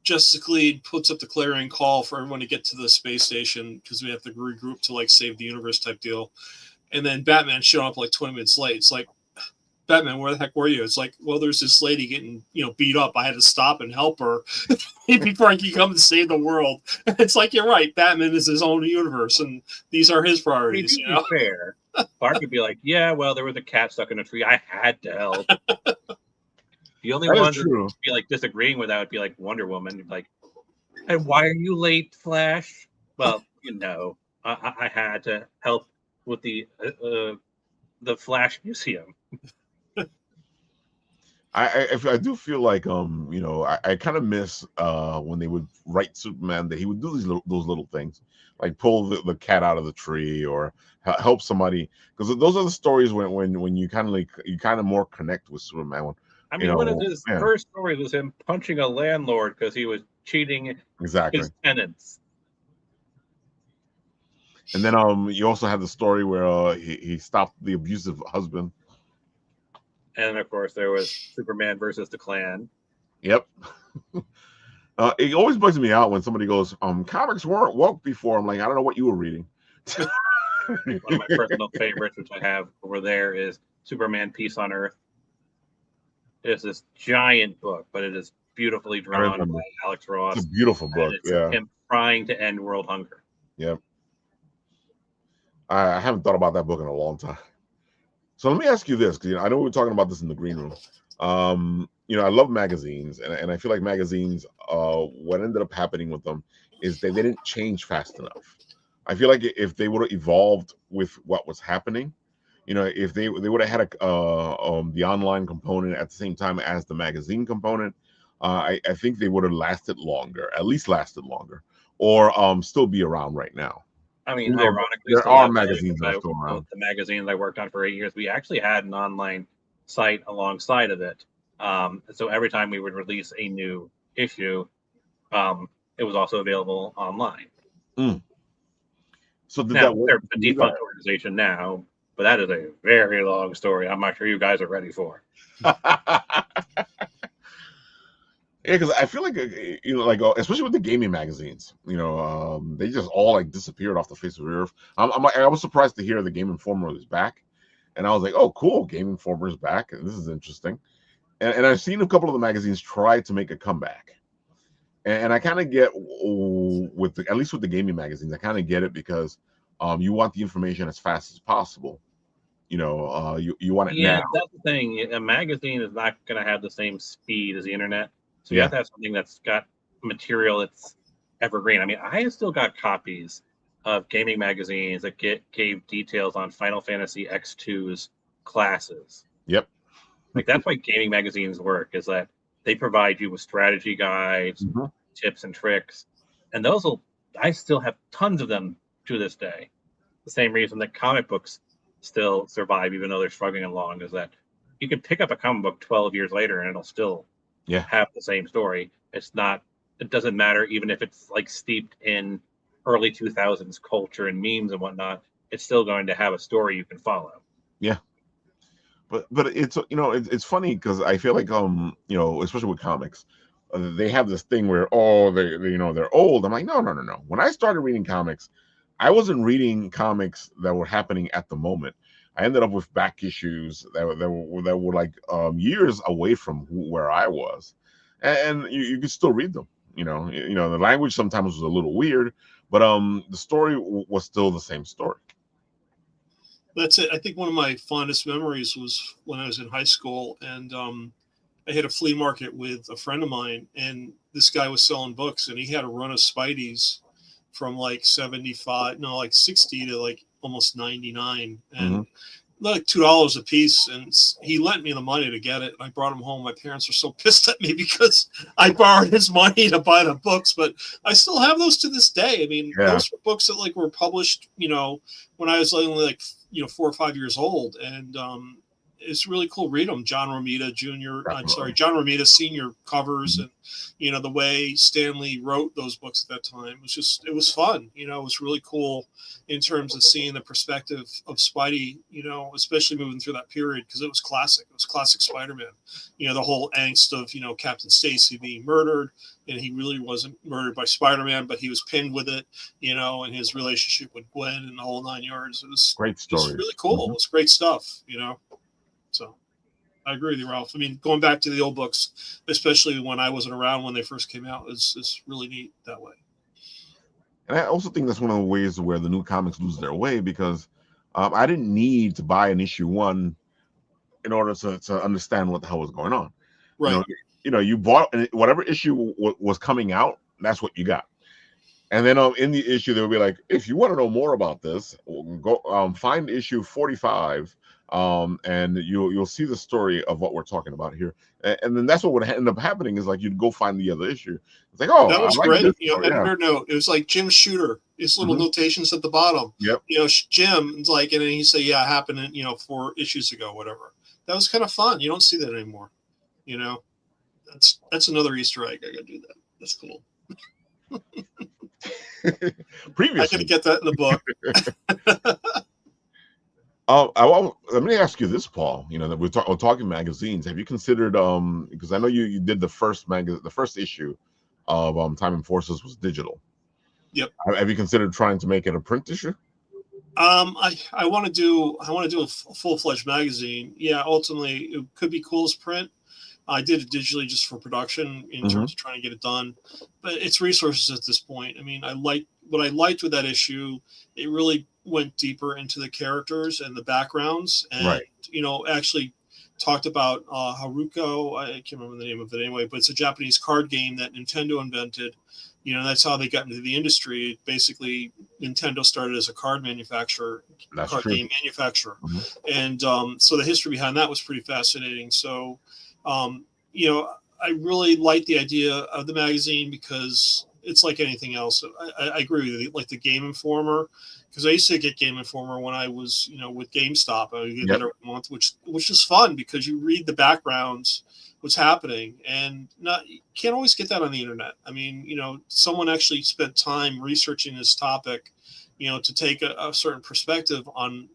Justice League puts up the clarion call for everyone to get to the space station because we have to regroup to like save the universe type deal. And then Batman showed up like 20 minutes late. It's like, Batman, where the heck were you? It's like, well, there's this lady getting, beat up. I had to stop and help her before I could come and save the world. It's like, you're right. Batman is his own universe, and these are his priorities. To be fair, Bart could be like, yeah, well, there was a cat stuck in a tree. I had to help. The only one that would be like disagreeing with that would be like Wonder Woman. You'd be like, hey, why are you late, Flash? Well, I had to help with the Flash Museum. I do feel like I kind of miss when they would write Superman that he would do those little things, like pull the cat out of the tree or help somebody, because those are the stories when you kind of more connect with Superman. One of his first stories was him punching a landlord because he was cheating his tenants. And then you also had the story where he stopped the abusive husband. And of course, there was Superman versus the Klan. Yep. It always bugs me out when somebody goes, comics weren't woke before. I'm like, I don't know what you were reading. One of my personal favorites, which I have over there, is Superman Peace on Earth. It's this giant book, but it is beautifully drawn by Alex Ross. It's a beautiful book. It's him trying to end world hunger. Yep. I haven't thought about that book in a long time. So let me ask you this, because I know we were talking about this in the green room. I love magazines, and I feel like magazines, what ended up happening with them is they didn't change fast enough. I feel like if they would have evolved with what was happening, if they would have had the online component at the same time as the magazine component, I think they would have lasted longer, at least lasted longer, or still be around right now. I mean, ironically, there are magazines that are still around. The magazines I worked on for 8 years, we actually had an online site alongside of it. So every time we would release a new issue, it was also available online. So did now, that work? They're a defunct organization now, but that is a very long story. I'm not sure you guys are ready for. Yeah, because I feel like especially with the gaming magazines, they just all like disappeared off the face of the earth. I was surprised to hear the Game Informer is back, and I was like, oh, cool, Game Informer is back, and this is interesting. And I've seen a couple of the magazines try to make a comeback, and I kind of get at least with the gaming magazines, I kind of get it because you want the information as fast as possible. You want it now. Yeah, that's the thing. A magazine is not going to have the same speed as the internet. So you have to have something that's got material that's evergreen. I mean, I have still got copies of gaming magazines that gave details on Final Fantasy X2's classes. Yep. Like that's why gaming magazines work, is that they provide you with strategy guides, tips and tricks. And I still have tons of them to this day. The same reason that comic books still survive, even though they're struggling along, is that you can pick up a comic book 12 years later and it'll still have the same story. It doesn't matter even if it's like steeped in early 2000s culture and memes and whatnot, it's still going to have a story you can follow. Yeah. But it's it's funny because I feel like especially with comics, they have this thing where they're old. I'm like, no. When I started reading comics, I wasn't reading comics that were happening at the moment. I ended up with back issues that were like years away from where I was, and you could still read them. The language sometimes was a little weird, but the story was still the same story. That's it. I think one of my fondest memories was when I was in high school, and I had a flea market with a friend of mine, and this guy was selling books, and he had a run of Spideys from like 60 to like almost 99, and like $2 a piece. And he lent me the money to get it. I brought him home. My parents were so pissed at me because I borrowed his money to buy the books, but I still have those to this day. I mean, those were books that like were published, when I was only like 4 or 5 years old, and it's really cool. Read them. John Romita Senior covers, and the way Stanley wrote those books at that time it was fun. It was really cool in terms of seeing the perspective of Spidey, especially moving through that period, because it was classic. It was classic Spider-Man. The whole angst of Captain Stacy being murdered, and he really wasn't murdered by Spider-Man, but he was pinned with it, and his relationship with Gwen and the whole 9 yards. It was great story. It was really cool. It was great stuff, So I agree with you, Ralph. I mean, going back to the old books, especially when I wasn't around when they first came out, is really neat that way. And I also think that's one of the ways where the new comics lose their way, because I didn't need to buy an issue 1 in order to understand what the hell was going on. Right. You bought whatever issue was coming out, that's what you got. And then in the issue, they'll be like, if you want to know more about this, go find issue 45. And you'll see the story of what we're talking about here, and then that's what would end up happening is like you'd go find the other issue. It's like, oh, that was like great. Editor note. It was like Jim Shooter. His little notations at the bottom. Yep. Jim's like, and then he say, yeah, it happened 4 issues ago, whatever. That was kind of fun. You don't see that anymore. That's another Easter egg. I gotta do that. That's cool. Previously, I gotta get that in the book. Let me ask you this, Paul. You know that we're talking magazines. Have you considered because I know you did the first issue of Time Enforcers was digital. Yep. Have you considered trying to make it a print issue? I want to do a full-fledged magazine. Yeah, ultimately it could be cool as print. I did it digitally just for production in terms of trying to get it done, but it's resources at this point. I mean, what I liked with that issue. It really went deeper into the characters and the backgrounds, and actually talked about Haruko. I can't remember the name of it anyway, but it's a Japanese card game that Nintendo invented. That's how they got into the industry. Basically, Nintendo started as a card manufacturer, game manufacturer. And so the history behind that was pretty fascinating. So, I really like the idea of the magazine because it's like anything else. I agree with you, like the Game Informer, because I used to get Game Informer when I was, with GameStop. I would get that every month, which is fun because you read the backgrounds, what's happening, and you can't always get that on the internet. I mean, someone actually spent time researching this topic, to take a certain perspective on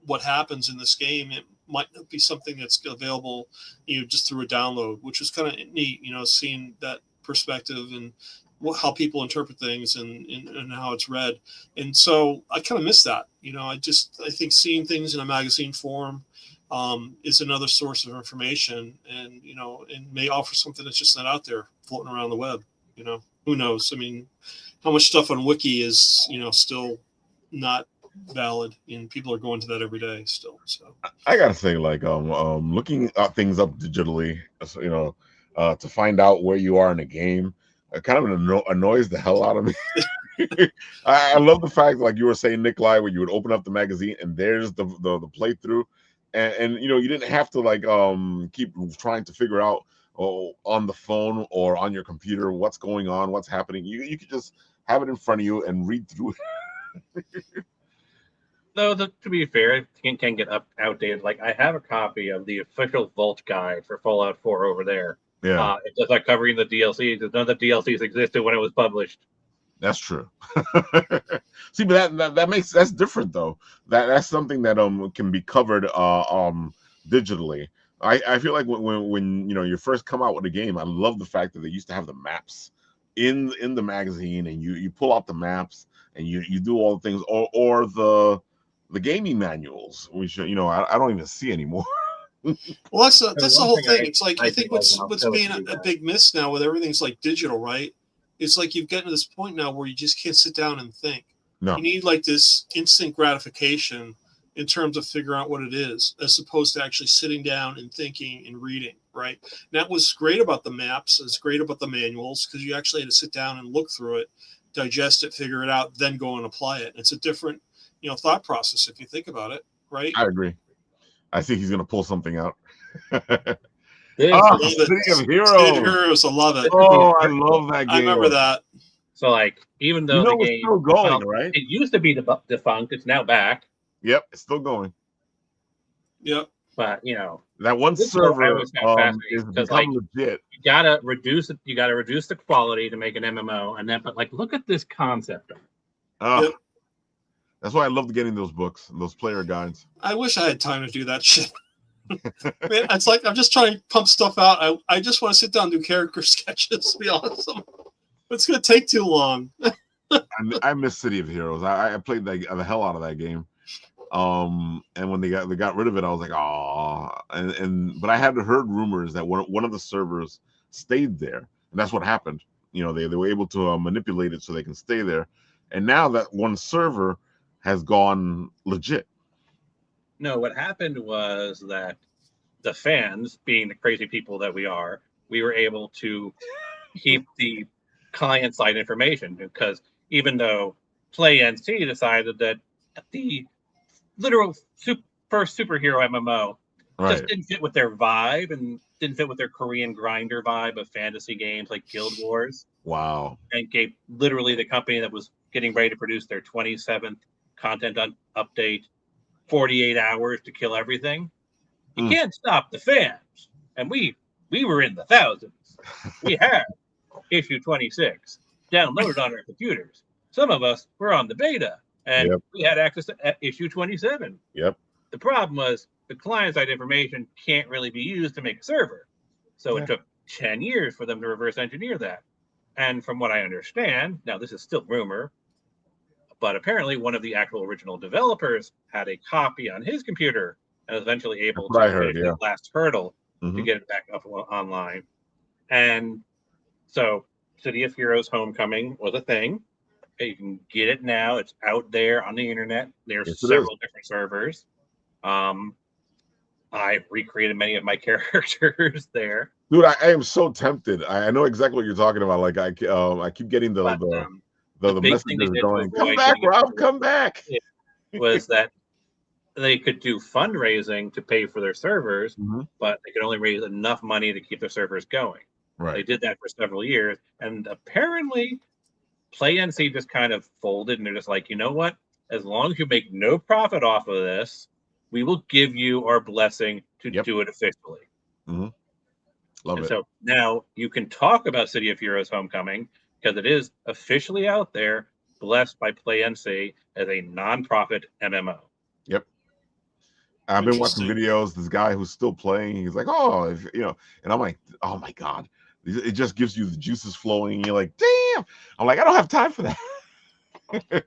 what happens in this game. It might not be something that's available, just through a download, which was kind of neat, seeing that perspective and how people interpret things and how it's read. And so I kind of miss that. I think seeing things in a magazine form is another source of information, and and may offer something that's just not out there floating around the web. Who knows? I mean, how much stuff on Wiki is still not valid, and people are going to that every day still. So I gotta say, like looking things up digitally, to find out where you are in a game, kind of annoys the hell out of me. I love the fact, like you were saying, Nikolai, where you would open up the magazine and there's the playthrough, and you didn't have to keep trying to figure out on the phone or on your computer what's going on, what's happening. You could just have it in front of you and read through it. Though, to be fair, it can get outdated. Like, I have a copy of the official Vault guide for Fallout 4 over there. Yeah, it's just not covering the DLCs. None of the DLCs existed when it was published. that's true. See, but that's different though. That's something that can be covered digitally. I feel like when you first come out with a game, I love the fact that they used to have the maps in the magazine, and you pull out the maps and you do all the things, or the gaming manuals, which I don't even see anymore. Well, that's the whole thing. It's like, I think what's being a big miss now with everything's like digital, right? It's like you've gotten to this point now where you just can't sit down and think. No. You need like this instant gratification in terms of figuring out what it is, as opposed to actually sitting down and thinking and reading, right? And that was great about the maps. It's great about the manuals because you actually had to sit down and look through it, digest it, figure it out, then go and apply it. It's a different, thought process if you think about it, right? I agree. I think he's gonna pull something out. City of Heroes. City of Heroes, I love it. Oh, I love that game. I remember that. So, like, even though the game it's still going, right? It used to be defunct, it's now back. Yep, it's still going. Yep. But that one server is becoming legit. You gotta reduce it. You gotta reduce the quality to make an MMO, and then look at this concept. Yep. That's why I loved getting those books, those player guides. I wish I had time to do that shit. Man, it's like I'm just trying to pump stuff out. I just want to sit down and do character sketches. To be honest, it's going to take too long. I miss City of Heroes. I played the hell out of that game. And when they got rid of it, I was like, oh. But I had heard rumors that one of the servers stayed there, and that's what happened. They were able to manipulate it so they can stay there. And now that one server has gone legit. No, what happened was that the fans, being the crazy people that we are, we were able to keep the client-side information, because even though Play NC decided that the literal first superhero MMO just didn't fit with their vibe and didn't fit with their Korean grinder vibe of fantasy games like Guild Wars. Wow. And gave literally the company that was getting ready to produce their 27th content update 48 hours to kill everything. You can't stop the fans. And we were in the thousands. We had issue 26 downloaded on our computers. some of us were on the beta, and Yep. we had access to issue 27. Yep. The problem was the client-side information can't really be used to make a server. So it took 10 years for them to reverse engineer that. And from what I understand, now this is still rumor, but apparently one of the actual original developers had a copy on his computer and was eventually able to finish the last hurdle to get it back up online. And so City of Heroes Homecoming was a thing. You can get it now. It's out there on the internet. There's several different servers. I recreated many of my characters there. Dude, I am so tempted. I know exactly what you're talking about. Like I keep getting the messages going, come back, Rob, come back. Was that they could do fundraising to pay for their servers, but they could only raise enough money to keep their servers going. Right. They did that for several years, and apparently PlayNC just kind of folded, and they're just like, you know what? As long as you make no profit off of this, we will give you our blessing to do it officially. Love it. So now you can talk about City of Heroes Homecoming because it is officially out there, blessed by PlayNC as a non-profit MMO. Yep. I've been watching videos. This guy who's still playing, he's like, oh, and I'm like, oh my God. It just gives you the juices flowing. And you're like, damn. I'm like, I don't have time for that.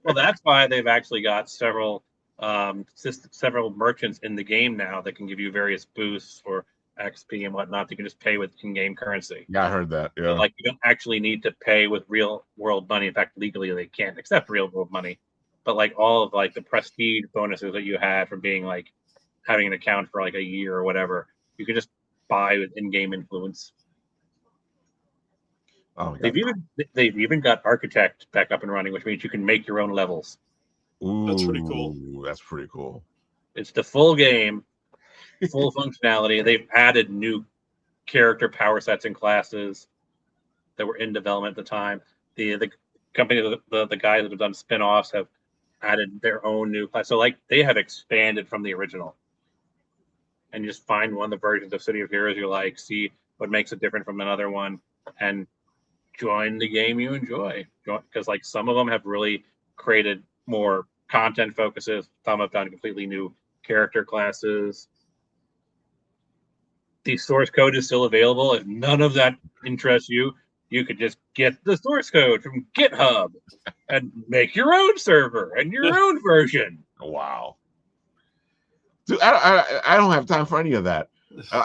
Well, that's why they've actually got several merchants in the game now that can give you various boosts for XP and whatnot. You can just pay with in-game currency. Yeah, I heard that. Yeah. So, like, you don't actually need to pay with real world money. In fact, legally they can't accept real world money. But like all of like the prestige bonuses that you had from being like having an account for like a year or whatever, you can just buy with in-game influence. Oh, they've even got Architect back up and running, which means you can make your own levels. Ooh, that's pretty cool. That's pretty cool. It's the full game, full functionality. They've added new character power sets and classes that were in development at the time. The company, the guys that have done spin-offs have added their own new class. So like they have expanded from the original. And you just find one of the versions of City of Heroes you like, see what makes it different from another one, and join the game you enjoy. Because like some of them have really created more content focuses. Some have done completely new character classes. The source code is still available. If none of that interests you, you could just get the source code from GitHub and make your own server and your own version. Wow. Dude, I don't have time for any of that.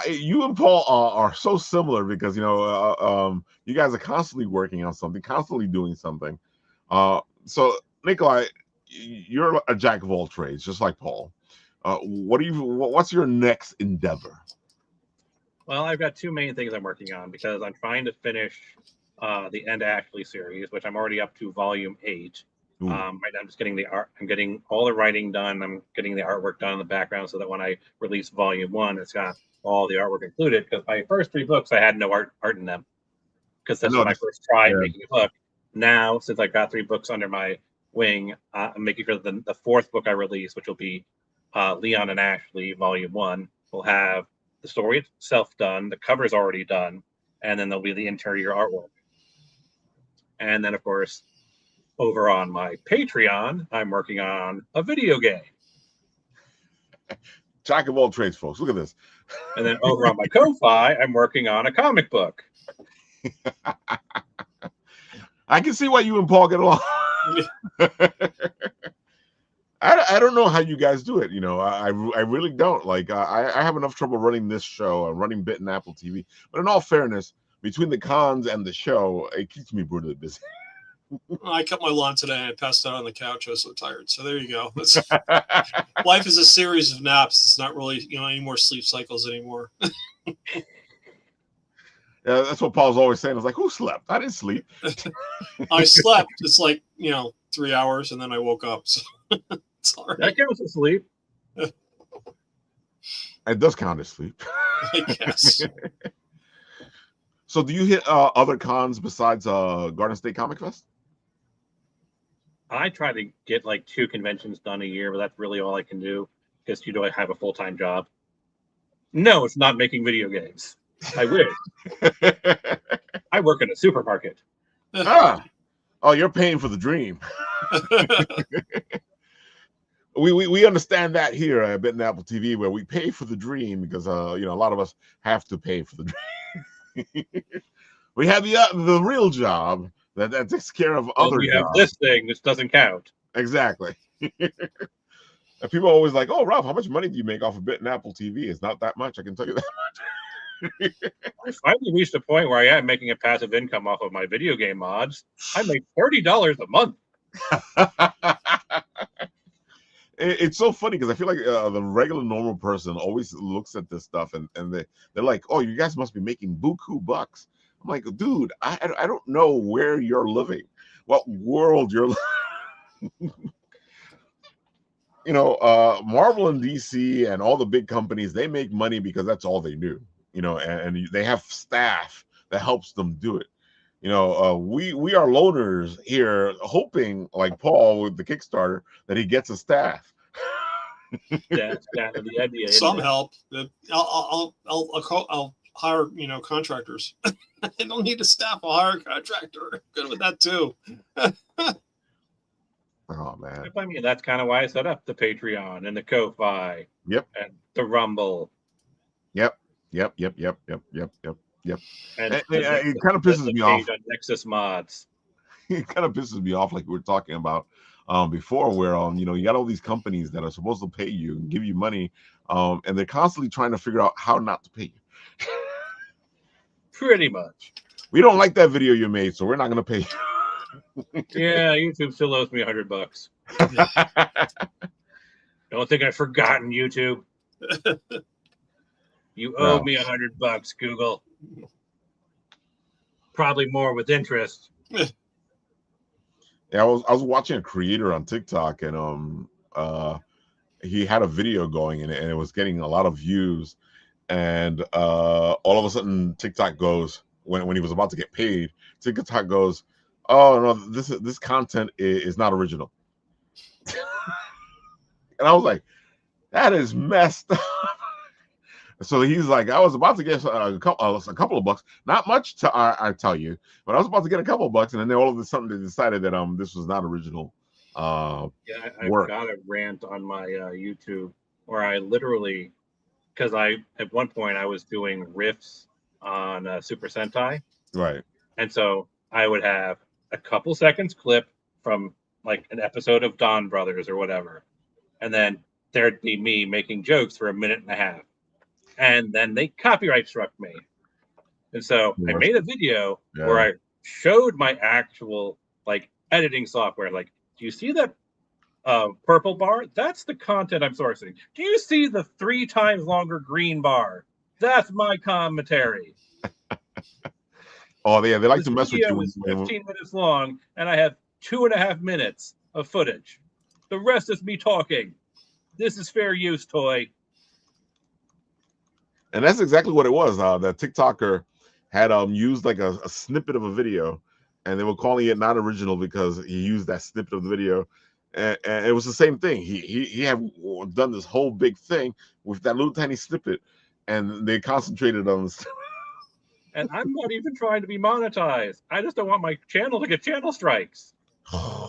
You and Paul are so similar because, you guys are constantly working on something, constantly doing something. So, Nikolai, you're a jack of all trades, just like Paul. What's your next endeavor? Well, I've got two main things I'm working on because I'm trying to finish the End Ashley series, which I'm already up to volume 8. Right now, I'm just getting the art. I'm getting all the writing done. I'm getting the artwork done in the background so that when I release volume 1, it's got all the artwork included. Because my first 3 books, I had no art in them because this was my first try at making a book. Now, since I've got 3 books under my wing, I'm making sure that the 4th book I release, which will be Leon and Ashley, volume 1, will have the story itself done, the cover's already done, and then there'll be the interior artwork. And then, of course, over on my Patreon, I'm working on a video game. Jack of all trades, folks. Look at this. And then over on my Ko-Fi, I'm working on a comic book. I can see why you and Paul get along. I don't know how you guys do it. I really don't. Like, I have enough trouble running this show, running Bit and Apple TV. But in all fairness, between the cons and the show, it keeps me brutally busy. I cut my lawn today and I passed out on the couch. I was so tired. So there you go. Life is a series of naps. It's not really, any more sleep cycles anymore. Yeah, that's what Paul's always saying. I was like, who slept? I didn't sleep. I slept. It's like, 3 hours and then I woke up. So it's all right. That counts as sleep. It does count as sleep. I guess. So do you hit other cons besides Garden State Comic Fest? I try to get like 2 conventions done a year, but that's really all I can do because I have a full-time job. No, it's not making video games. I wish. I work in a supermarket. Oh, you're paying for the dream. We understand that here at Bit and Apple TV, where we pay for the dream because you know, a lot of us have to pay for the dream. We have the real job that takes care of Then other we have jobs. this thing which doesn't count. Exactly. And people are always like, "Oh, Ralph, how much money do you make off of Bit and Apple TV?" It's not that much, I can tell you that much. I finally reached a point where I am making a passive income off of my video game mods. I make $30 a month. It's so funny because I feel like the regular normal person always looks at this stuff and they're like, "Oh, you guys must be making buku bucks." I'm like, dude, I don't know where you're living, what world you're you know, Marvel and DC and all the big companies, they make money because that's all they do, you know, and they have staff that helps them do it. You know, we are loners here, hoping like Paul with the Kickstarter that he gets a staff. That's kind of the idea. Some help. I'll hire, you know, contractors. I don't need a staff. I'll hire a contractor. Good with that too. Oh man. I mean, that's kind of why I set up the Patreon and the Ko-Fi. Yep. And the Rumble. Yep. And it kind of pisses me off. On Nexus Mods. It kind of pisses me off, like we were talking about before, where you know, you got all these companies that are supposed to pay you and give you money, and they're constantly trying to figure out how not to pay you. Pretty much. We don't like that video you made, so we're not going to pay you. Yeah, YouTube still owes me $100. Don't think I've forgotten, YouTube. You owe me $100, Google. Probably more with interest. Yeah, I was watching a creator on TikTok, and he had a video going and it was getting a lot of views, and all of a sudden TikTok goes, when he was about to get paid, TikTok goes, "Oh no, this content is not original." And I was like, that is messed up. So he's like, I was about to get a couple of bucks, not much to I tell you, but I was about to get a couple of bucks, and then all of a sudden they decided that this was not original. Yeah, I've got a rant on my YouTube where I literally, because at one point I was doing riffs on Super Sentai, right, and so I would have a couple seconds clip from like an episode of Dawn Brothers or whatever, and then there'd be me making jokes for a minute and a half. And then they copyright struck me. And so I made a video where I showed my actual like editing software. Like, do you see that purple bar? That's the content I'm sourcing. Do you see the 3 times longer green bar? That's my commentary. Oh, yeah, they like to mess with you. This video is 15 minutes long, and I have 2.5 minutes of footage. The rest is me talking. This is fair use, toy. And that's exactly what it was. The TikToker had used like a snippet of a video, and they were calling it not original because he used that snippet of the video, and it was the same thing. He had done this whole big thing with that little tiny snippet, and they concentrated on this. And I'm not even trying to be monetized. I just don't want my channel to get channel strikes.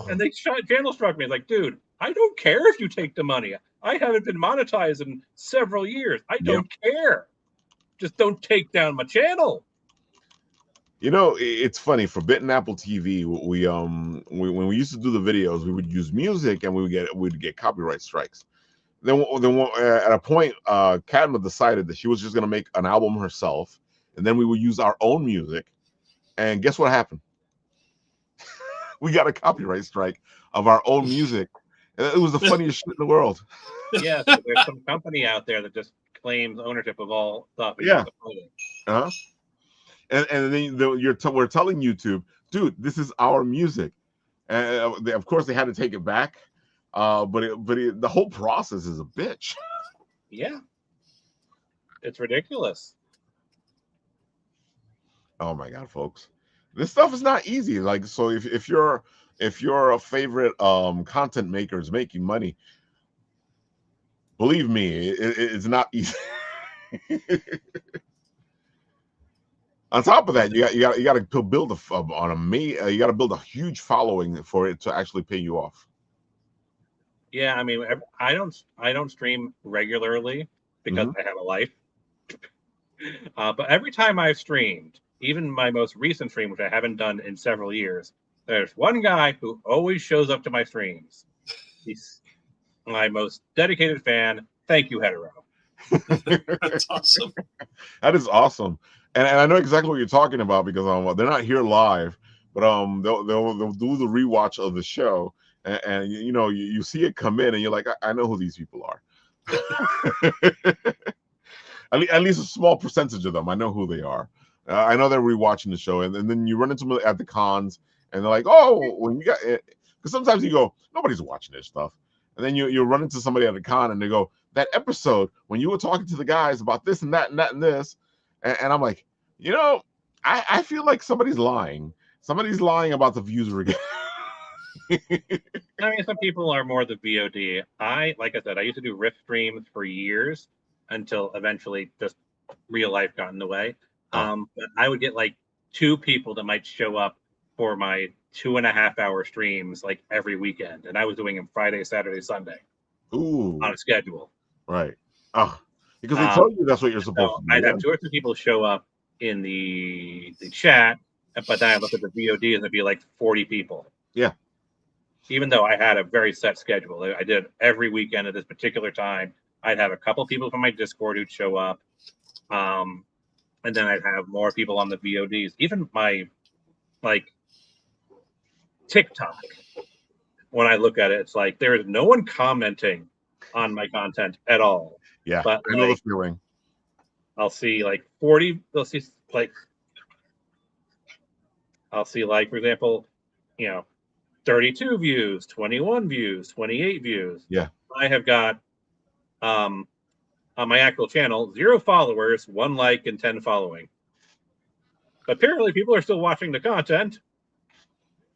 And they channel struck me. It's like, dude, I don't care if you take the money. I haven't been monetized in several years. I don't care. Just don't take down my channel. You know, it's funny, for Bit and Apple TV, we when we used to do the videos, we would use music and we'd get copyright strikes. Then at a point, Cadma decided that she was just going to make an album herself, and then we would use our own music. And guess what happened? We got a copyright strike of our own music. It was the funniest shit in the world. Yeah, so there's some company out there that just claims ownership of all stuff. Yeah. And then we're telling YouTube, dude, this is our music. And of course they had to take it back. But the whole process is a bitch. Yeah. It's ridiculous. Oh my God, folks. This stuff is not easy. Like, so if you're a favorite content maker is making money, believe me, it's not easy. On top of that, you got to build you got to build a huge following for it to actually pay you off. Yeah, I mean, I don't stream regularly because I have a life. But every time I've streamed, even my most recent stream, which I haven't done in several years, there's one guy who always shows up to my streams. He's my most dedicated fan. Thank you, Hetero. That's awesome. That is awesome, and I know exactly what you're talking about because they're not here live, but they'll do the rewatch of the show, and you know you see it come in, and you're like, I know who these people are. At least a small percentage of them, I know who they are. I know they're rewatching the show, and then you run into them at the cons, and they're like, oh, when you got it, because sometimes you go, nobody's watching this stuff, and then you run into somebody at a con, and they go, that episode when you were talking to the guys about this and that and that and this, and I'm like, you know, I feel like somebody's lying. Somebody's lying about the views we're getting. I mean, some people are more the VOD. Like I said, I used to do riff streams for years until eventually just real life got in the way. But I would get like 2 people that might show up for my 2.5-hour streams like every weekend, and I was doing them Friday, Saturday, Sunday. Ooh, on a schedule. Right. Oh, because they tell you that's what you're supposed to do. I'd have 2 or 3 people show up in the chat, but then I look at the VOD and it'd be like 40 people. Yeah. Even though I had a very set schedule, I did every weekend at this particular time. I'd have a couple people from my Discord who'd show up, and then I'd have more people on the VODs. Even my TikTok, when I look at it, it's like there is no one commenting on my content at all. Yeah, but I know the feeling. I'll see like 40. I'll see like, for example, 32 views, 21 views, 28 views. Yeah. I have got on my actual channel 0 followers, 1 like, and 10 following. But apparently, people are still watching the content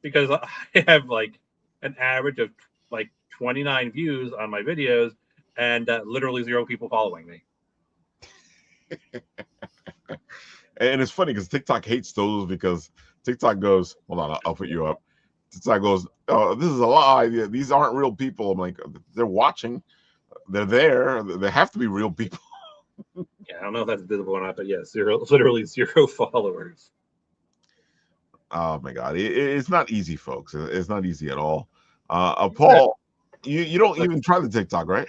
because I have like an average of like 29 views on my videos and literally 0 people following me. And it's funny because TikTok hates those, because TikTok goes, hold on, I'll put you up. TikTok goes, oh, this is a lie. These aren't real people. I'm like, they're watching. They're there. They have to be real people. Yeah, I don't know if that's visible or not, but yes, literally 0 followers. Oh my God, it's not easy, folks. It's not easy at all. Paul, you don't even try the TikTok, right?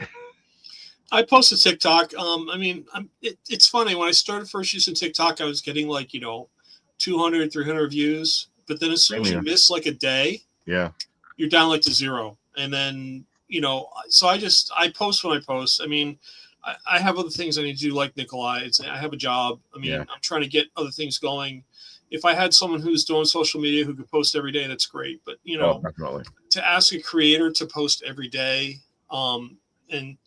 I posted TikTok. I mean, it's funny. When I started first using TikTok, I was getting like 200, 300 views. But then as soon as you miss like a day, yeah, you're down like to 0. And then so I post when I post. I mean, I have other things I need to do, like Nikolai. I have a job. I mean, I'm trying to get other things going. If I had someone who's doing social media who could post every day, that's great. But definitely. To ask a creator to post every day, and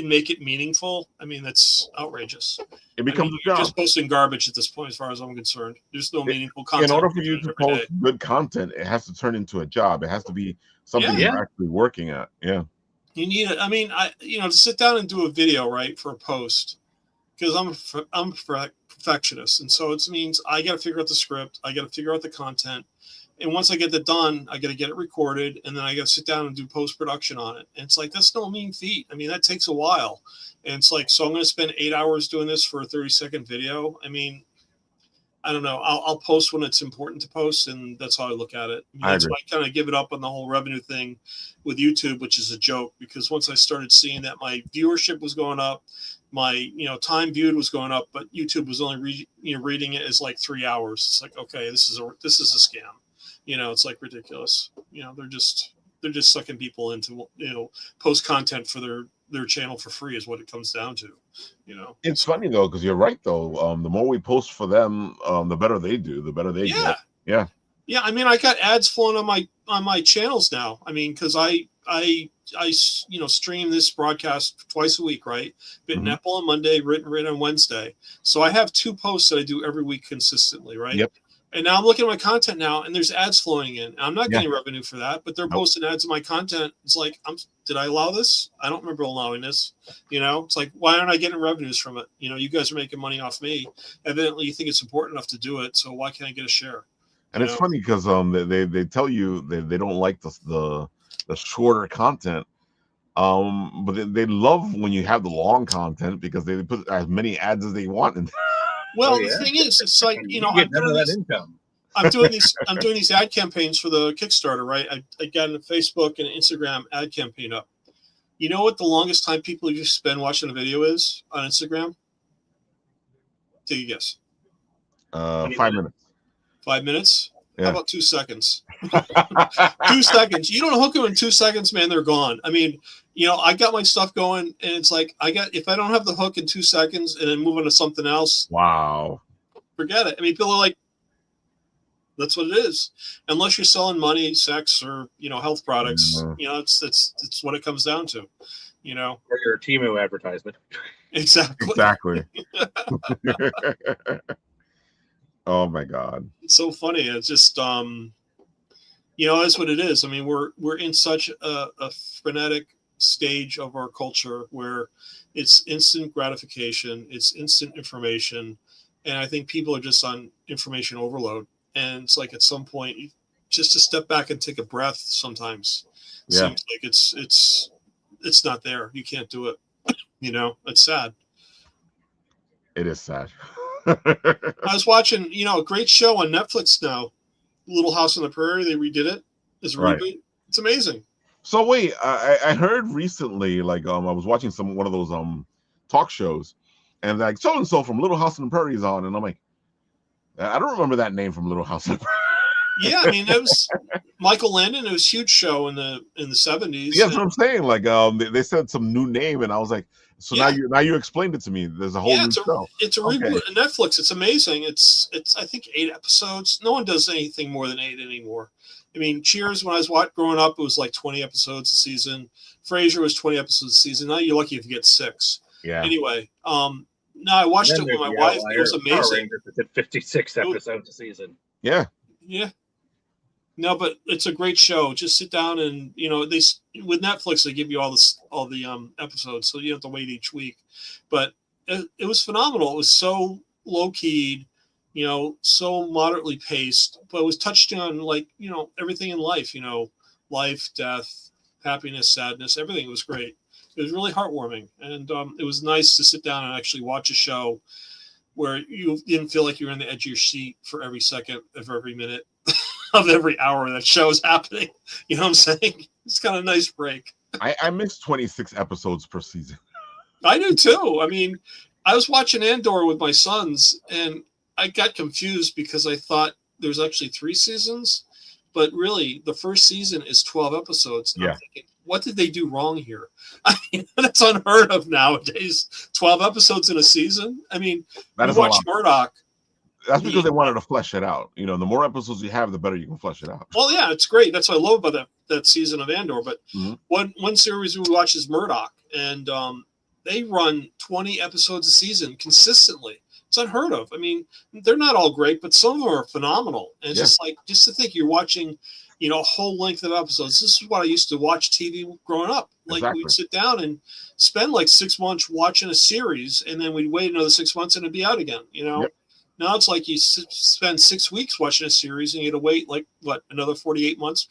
make it meaningful, I mean, that's outrageous. It becomes you're just posting garbage at this point, as far as I'm concerned. There's no meaningful content. In order for you to post good content, it has to turn into a job. It has to be something you're actually working at. Yeah. You need it. I mean, to sit down and do a video, right, for a post, because I'm a perfectionist, and so it means I got to figure out the script, I got to figure out the content, and once I get that done, I got to get it recorded, and then I got to sit down and do post-production on it. And it's like, that's no mean feat. I mean, that takes a while. And it's like, so I'm going to spend 8 hours doing this for a 30-second video. I mean, I don't know. I'll post when it's important to post, and that's how I look at it. I mean, that's why I kind of give it up on the whole revenue thing with YouTube, which is a joke, because once I started seeing that my viewership was going up, my time viewed was going up, but YouTube was only reading it as like 3 hours. It's like, okay, this is a scam. It's like ridiculous. They're just sucking people into post content for their channel for free is what it comes down to. It's funny though, because you're right though. The more we post for them, the better they do, the better they get. Yeah. Yeah. I mean, I got ads flowing on my channels now. I mean, because I stream this broadcast twice a week, right? Bitten Apple on Monday, written on Wednesday. So I have 2 posts that I do every week consistently, right? Yep. And now I'm looking at my content now, and there's ads flowing in. I'm not getting revenue for that, but they're Nope. posting ads in my content. It's like, did I allow this? I don't remember allowing this. You know, it's like, why aren't I getting revenues from it? You know, you guys are making money off me. Evidently, you think it's important enough to do it. So why can't I get a share? And it's funny because they tell you they don't like the shorter content. But they love when you have the long content because they put as many ads as they want in. Well, the thing is, it's like, you know, get none of that income. I'm doing these ad campaigns for the Kickstarter, right? I got a Facebook and Instagram ad campaign up. You know what the longest time people usually spend watching a video is on Instagram? Take a guess. 5 minutes. 5 minutes? Yeah. How about 2 seconds? 2 seconds. You don't hook them in 2 seconds, man, they're gone. I mean, you know, I got my stuff going, and it's like if I don't have the hook in 2 seconds and then move on to something else, wow, forget it. I mean, people are like, that's what it is. Unless you're selling money, sex, or, you know, health products, you know, it's what it comes down to, you know. Or your Temu advertisement. Exactly. Oh my God. It's so funny. It's just you know, that's what it is. I mean, we're in such a frenetic stage of our culture where it's instant gratification, it's instant information, and I think people are just on information overload. And it's like at some point, just to step back and take a breath sometimes seems like it's not there. You can't do it. You know, it's sad. It is sad. I was watching, you know, a great show on Netflix now, Little House on the Prairie. They redid it as a reboot. It's amazing. So wait, I heard recently, like I was watching one of those talk shows, and like so and so from Little House on the Prairie is on, and I'm like, I don't remember that name from Little House on the Prairie. Yeah, I mean, it was Michael Landon. It was a huge show in the 70s. Yeah, that's what I'm saying. Like they said some new name, and I was like, so now you explained it to me. There's a whole new show. It's a reboot on Netflix. It's amazing. It's I think 8 episodes. No one does anything more than 8 anymore. I mean, Cheers, when I was growing up, it was like 20 episodes a season. Frasier was 20 episodes a season. Now you're lucky if you get 6. Yeah. Anyway, no, I watched it with my wife. It was amazing. It's 56 episodes a season. Yeah. Yeah. No, but it's a great show. Just sit down and, you know, with Netflix, they give you all the episodes, so you have to wait each week. But it was phenomenal. It was so low keyed, you know, so moderately paced, but it was touched on, like, you know, everything in life, you know, life, death, happiness, sadness, everything was great. It was really heartwarming, and it was nice to sit down and actually watch a show where you didn't feel like you were on the edge of your seat for every second of every minute of every hour that show is happening. You know what I'm saying? It's kind of a nice break. I miss 26 episodes per season. I do too. I mean, I was watching Andor with my sons, and I got confused because I thought there's actually 3 seasons, but really the first season is 12 episodes. And I'm thinking, what did they do wrong here? I mean, that's unheard of nowadays. 12 episodes in a season. I mean, you watch Murdoch. That's because they wanted to flesh it out. You know, the more episodes you have, the better you can flesh it out. Well, yeah, it's great. That's what I love about that season of Andor. But one series we watch is Murdoch, and they run 20 episodes a season consistently. It's unheard of. I mean, they're not all great, but some of them are phenomenal. And it's just to think you're watching, you know, a whole length of episodes. This is what I used to watch TV growing up. Like we'd sit down and spend like 6 months watching a series, and then we'd wait another 6 months and it'd be out again, you know? Yep. Now it's like you spend 6 weeks watching a series and you had to wait like another 48 months.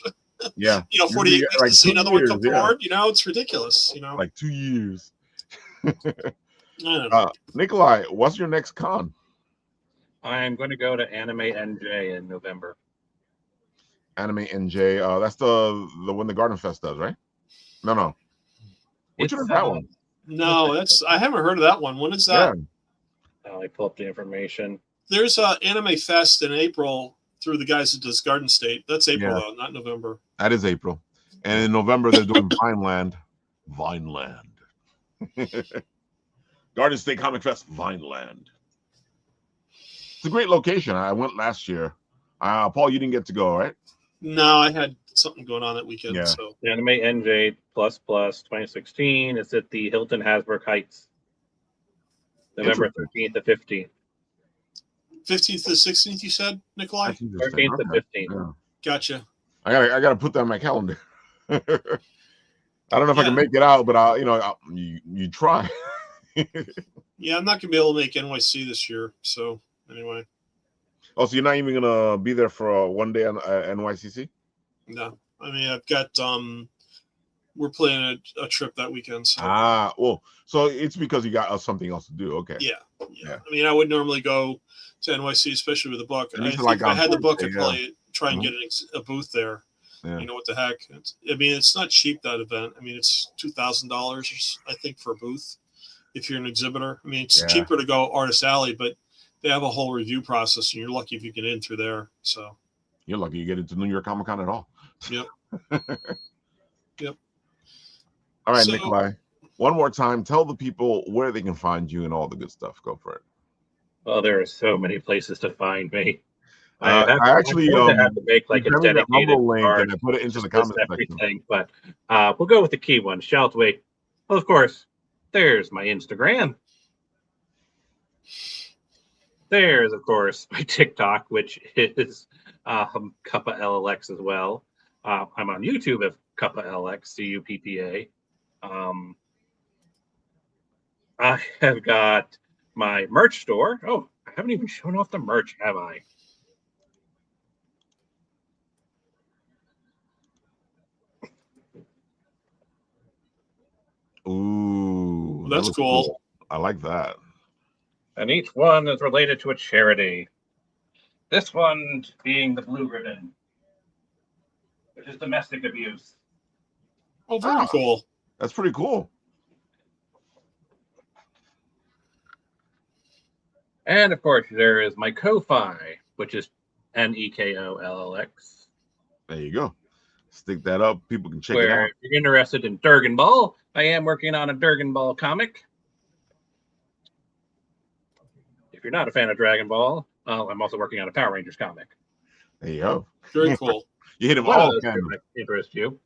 Yeah. You know, 48 weeks like to see another one come forward. You know, it's ridiculous, you know. Like 2 years. I don't know. Nikolai, what's your next con? I'm going to go to Anime NJ in November. Anime NJ, that's the one the Garden Fest does, right? No. Which one is that one? No, I haven't heard of that one. When is that? Yeah. I pull up the information. There's a Anime Fest in April through the guys that does Garden State. That's April though, not November. That is April. And in November they're doing Vineland. Garden State Comic Fest, Vineland. It's a great location. I went last year. Paul, you didn't get to go, right? No, I had something going on that weekend. Yeah. So Anime NJ plus 2016. It's at the Hilton Hasbrook Heights. November 13th to 15th. 15th to 16th, you said, Nikolai? 13th to 15th. Yeah. Gotcha. I gotta put that on my calendar. I don't know if I can Yeah. make it out, but you try. Yeah, I'm not gonna be able to make NYC this year. So anyway, Oh, so you're not even gonna be there for one day on NYCC? no. I mean, I've got we're planning a trip that weekend. So Well, so it's because you got something else to do. Okay. yeah. I mean, I would normally go to NYC, especially with the book. And I you said, think like, if I on had the book, Thursday, I'd yeah. probably try and Mhm. get a booth there. Yeah. You know what the heck? I mean, it's not cheap, that event. I mean, it's $2,000, I think, for a booth if you're an exhibitor. I mean, it's Yeah. cheaper to go Artist Alley, but they have a whole review process, and you're lucky if you get in through there. So You're lucky you get into New York Comic Con at all. Yep. Yep. All right, So- Nikolai. One more time, tell the people where they can find you and all the good stuff. Go for it. Well, there are so many places to find me. I actually I'm going to have to make like a send me the dedicated Rumble link card and I put it into just the list comment section. everything, but we'll go with the key one, shall we? Well, of course, there's my Instagram. There's, of course, my TikTok, which is Cuppa LLX as well. I'm on YouTube at Cuppa LX, CUPPA. I have got my merch store. Oh, I haven't even shown off the merch, have I? Ooh, Well, that's looks cool. I like that. And each one is related to a charity. This one being the Blue Ribbon, which is domestic abuse. Oh, very cool. That's pretty cool. And of course, there is my Ko-Fi, which is NEKOLLX. There you go. Stick that up. People can check it Where out. if you're interested in Durgan Ball, I am working on a Durgan Ball comic. If you're not a fan of Dragon Ball, I'm also working on a Power Rangers comic. There you go. Very cool. You hit them One all. of those two might interest you.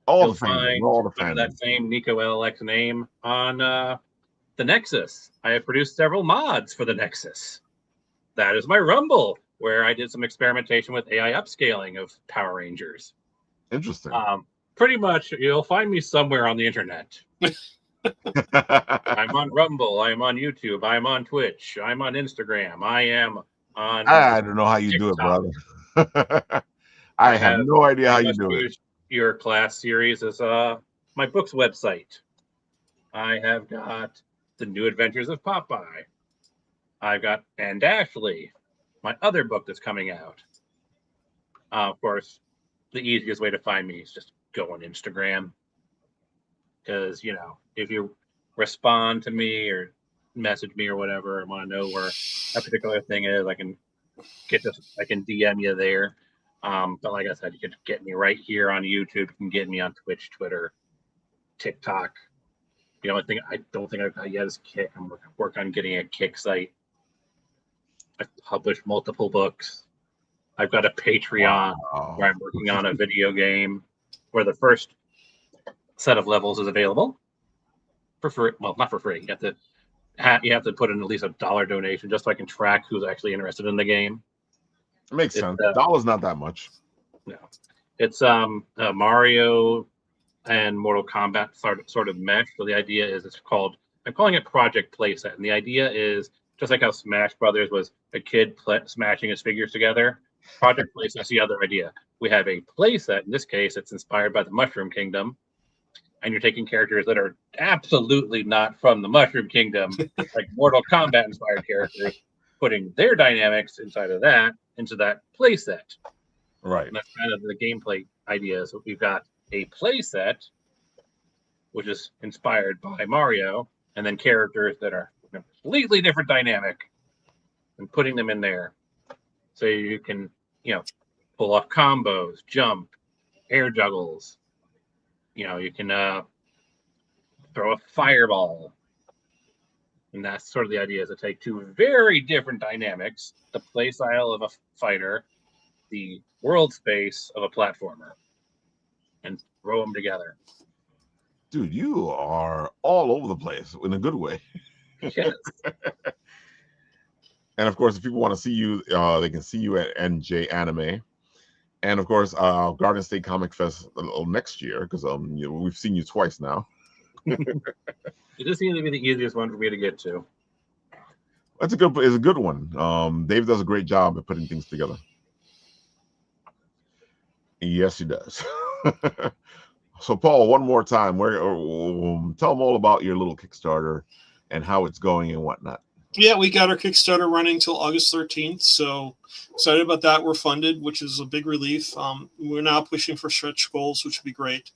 All You'll the fans. find All the under fans. that same Nico LX name on the Nexus. I have produced several mods for the Nexus. That is my Rumble, where I did some experimentation with AI upscaling of Power Rangers. Interesting. Pretty much, you'll find me somewhere on the internet. I'm on Rumble. I'm on YouTube. I'm on Twitch. I'm on Instagram. I am on. I don't know how you TikTok. do it, brother. I have no idea how you do it. Your class series is my books website. I have got The New Adventures of Popeye. I've got And Ashley, my other book that's coming out. Of course, the easiest way to find me is just go on Instagram. Because, you know, if you respond to me or message me or whatever, I want to know where a particular thing is, I can DM you there. But like I said, you can get me right here on YouTube. You can get me on Twitch, Twitter, TikTok. The only thing I don't think I've got yet is Kick. I'm working on getting a Kick site. I've published multiple books. I've got a Patreon where I'm working on a video game where the first set of levels is available for free. Well, not for free. You have to put in at least $1 donation just so I can track who's actually interested in the game. It makes sense. $1's not that much. No, it's Mario and Mortal Kombat sort of mesh. So the idea is I'm calling it Project Playset, and the idea is just like how Smash Brothers was a kid smashing his figures together. Project Playset's the other idea. We have a playset. In this case, it's inspired by the Mushroom Kingdom, and you're taking characters that are absolutely not from the Mushroom Kingdom, like Mortal Kombat inspired characters, putting their dynamics into that playset. Right. And that's kind of the gameplay idea. So we've got a playset, which is inspired by Mario, and then characters that are completely different dynamic, and putting them in there so you can, pull off combos, jump, air juggles. You can throw a fireball. And that's sort of the idea, is to take two very different dynamics, the play style of a fighter, the world space of a platformer, and throw them together. Dude, you are all over the place in a good way. Yes. And of course, if people want to see you, they can see you at NJ Anime. And of course, Garden State Comic Fest next year, because we've seen you twice now. It just seems to be the easiest one for me to get to. It's a good one. Dave does a great job at putting things together. Yes, he does. So, Paul, one more time, tell them all about your little Kickstarter and how it's going and whatnot. Yeah, we got our Kickstarter running till August 13th, so excited about that. We're funded, which is a big relief. We're now pushing for stretch goals, which would be great.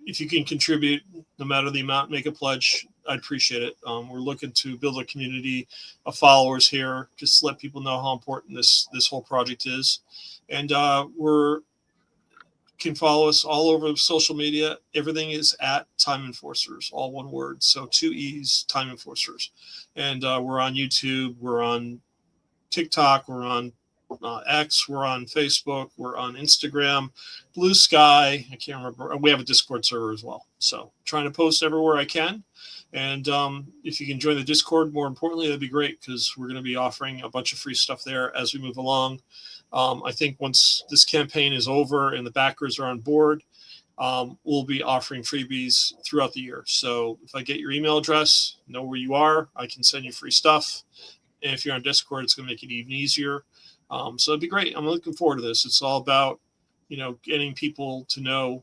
If you can contribute, no matter the amount, make a pledge, I'd appreciate it. We're looking to build a community of followers here, just to let people know how important this whole project is. And can follow us all over social media. Everything is at Time Enforcers, all one word. So 2 E's, Time Enforcers. And we're on YouTube, we're on TikTok, we're on X, we're on Facebook, we're on Instagram, Blue Sky. I can't remember. We have a Discord server as well. So trying to post everywhere I can. And if you can join the Discord, more importantly, that'd be great, because we're going to be offering a bunch of free stuff there as we move along. I think once this campaign is over and the backers are on board, we'll be offering freebies throughout the year. So if I get your email address, know where you are, I can send you free stuff. And if you're on Discord, it's going to make it even easier. So it'd be great. I'm looking forward to this. It's all about, getting people to know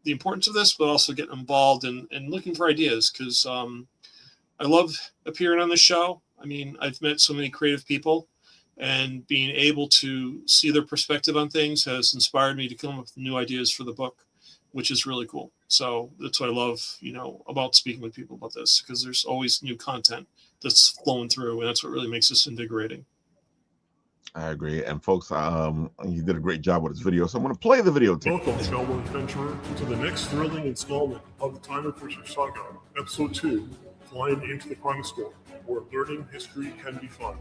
the importance of this, but also getting involved and looking for ideas, because I love appearing on the show. I mean, I've met so many creative people, and being able to see their perspective on things has inspired me to come up with new ideas for the book, which is really cool. So that's what I love, about speaking with people about this, because there's always new content that's flowing through, and that's what really makes this invigorating. I agree. And folks, you did a great job with this video, so I'm going to play the video tape. Welcome, fellow adventurer, to the next thrilling installment of the Time Enforcer Saga, Episode 2, Flying into the Crime Storm, where learning history can be fun.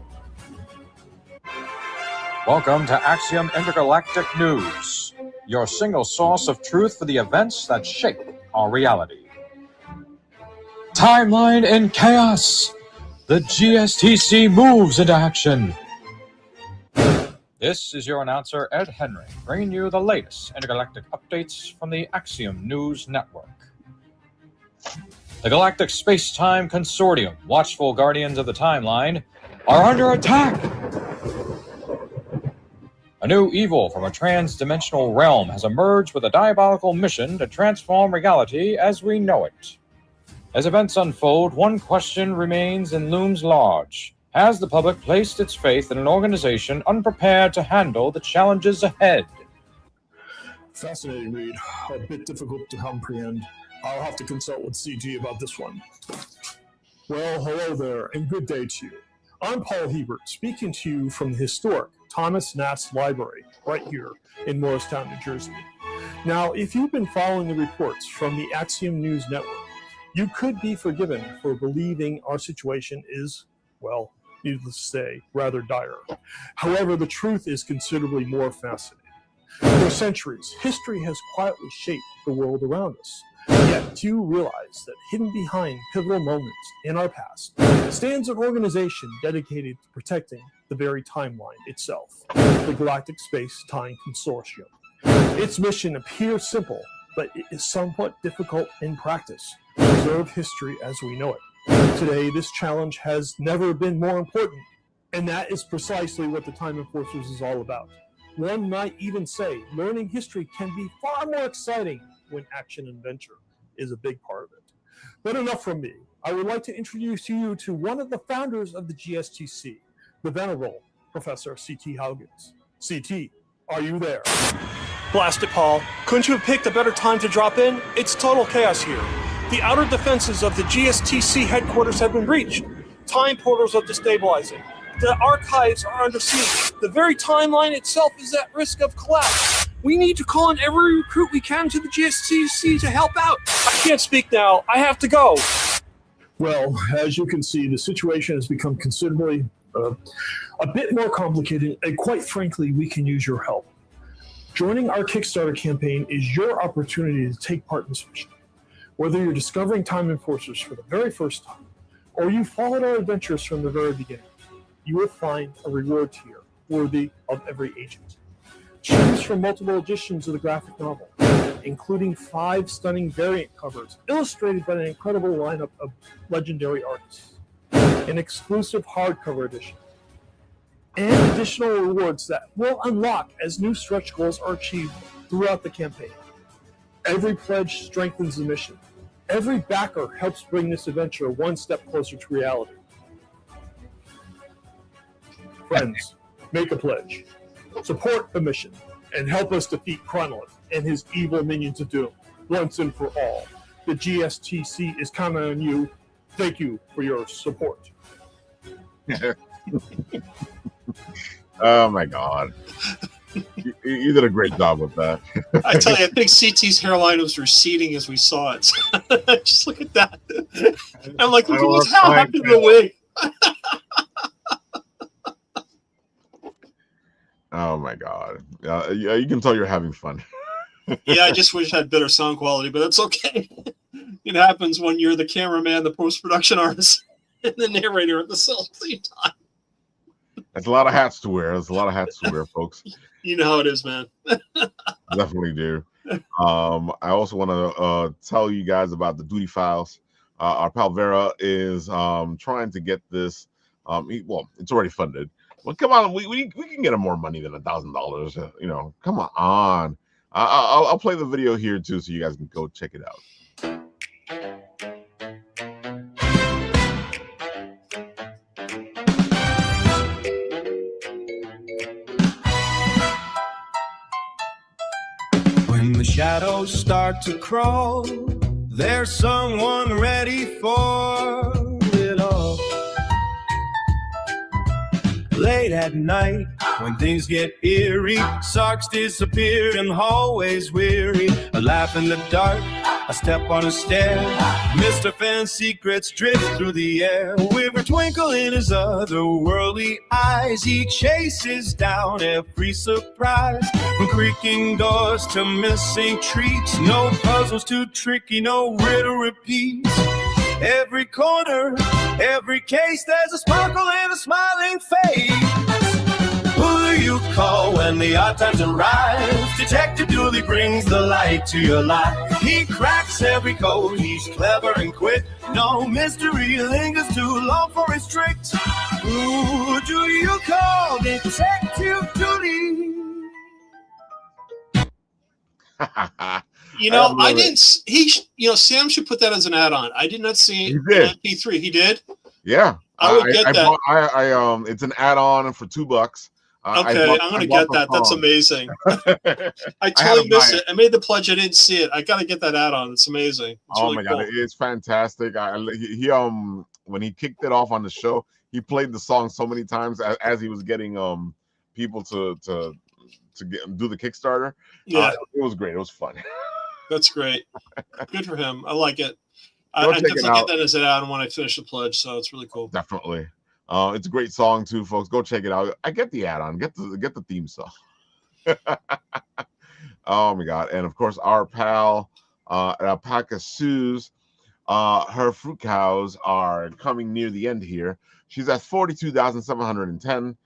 Welcome to Axiom Intergalactic News, your single source of truth for the events that shape our reality. Timeline in chaos! The GSTC moves into action! This is your announcer, Ed Henry, bringing you the latest intergalactic updates from the Axiom News Network. The Galactic Space-Time Consortium, watchful guardians of the timeline, are under attack! A new evil from a trans-dimensional realm has emerged with a diabolical mission to transform reality as we know it. As events unfold, one question remains and looms large. Has the public placed its faith in an organization unprepared to handle the challenges ahead? Fascinating read. A bit difficult to comprehend. I'll have to consult with CT about this one. Well, hello there, and good day to you. I'm Paul Hebert, speaking to you from the historic Thomas Nast Library, right here in Morristown, New Jersey. Now, if you've been following the reports from the Axiom News Network, you could be forgiven for believing our situation is, well, needless to say, rather dire. However, the truth is considerably more fascinating. For centuries, history has quietly shaped the world around us. Yet, do you realize that hidden behind pivotal moments in our past stands an organization dedicated to protecting the very timeline itself, the Galactic Space-Time Consortium. Its mission appears simple, but it is somewhat difficult in practice. Preserve history as we know it. Today, this challenge has never been more important, and that is precisely what the Time Enforcers is all about. One might even say learning history can be far more exciting when action and adventure is a big part of it. But enough from me. I would like to introduce you to one of the founders of the GSTC, the venerable Professor C.T. Haugens. C.T., are you there? Blast it, Paul. Couldn't you have picked a better time to drop in? It's total chaos here. The outer defenses of the GSTC headquarters have been breached. Time portals are destabilizing. The archives are under siege. The very timeline itself is at risk of collapse. We need to call in every recruit we can to the GSTC to help out. I can't speak now. I have to go. Well, as you can see, the situation has become considerably a bit more complicated, and quite frankly, we can use your help. Joining our Kickstarter campaign is your opportunity to take part in this mission. Whether you're discovering Time Enforcers for the very first time, or you followed our adventures from the very beginning, you will find a reward tier worthy of every agent. Choose from multiple editions of the graphic novel, including 5 stunning variant covers illustrated by an incredible lineup of legendary artists, an exclusive hardcover edition, and additional rewards that will unlock as new stretch goals are achieved throughout the campaign. Every pledge strengthens the mission. Every backer helps bring this adventure one step closer to reality. Friends, make a pledge. Support the mission and help us defeat Kronolith and his evil minions of doom once and for all. The GSTC is counting on you. Thank you for your support. Oh my God. You did a great job with that. I tell you, I think CT's hairline was receding as we saw it. Just look at that. I'm like, look at what's happened to the wig. Oh my God. You can tell you're having fun. Yeah, I just wish I had better sound quality, but it's okay. It happens when you're the cameraman, the post-production artist, and the narrator at the same time. That's a lot of hats to wear. There's a lot of hats to wear, folks. You know how it is, man. Definitely do. I also want to tell you guys about the duty files. Our pal Vera is trying to get this. Well, it's already funded. Well, come on, we can get him more money than $1,000. You know, come on. I'll play the video here too, so you guys can go check it out. When the shadows start to crawl, there's someone ready for it all. Late at night, when things get eerie, socks disappear and hallways weary. A laugh in the dark, a step on a stair. Mr. Fan's secrets drift through the air. With a twinkle in his otherworldly eyes, he chases down every surprise. From creaking doors to missing treats, no puzzles too tricky, no riddle repeats. Every corner, every case, there's a sparkle in a smiling face. Who do you call when the odd times arrive? Detective Dooley brings the light to your life. He cracks every code, he's clever and quick. No mystery lingers too long for his tricks. Who do you call Detective Dooley? You know, I didn't. Sam should put that as an add-on. I did not see it on MP3. He did. Yeah, I would get that. It's an add-on for $2. Okay, I'm gonna get that. That's amazing. I totally missed it. I made the pledge. I didn't see it. I gotta get that add-on. It's amazing. It's really God, it's fantastic. He when he kicked it off on the show, he played the song so many times as he was getting people to do the Kickstarter. Yeah, it was great. It was fun. That's great. Good for him. I like it. I definitely get that as an add-on when I finish the pledge. So it's really cool. Definitely. It's a great song too, folks. Go check it out. I get the add-on. Get the theme song. Oh my God! And of course, our pal Alpaca Sue's. Her fruit cows are coming near the end here. She's at 42,710.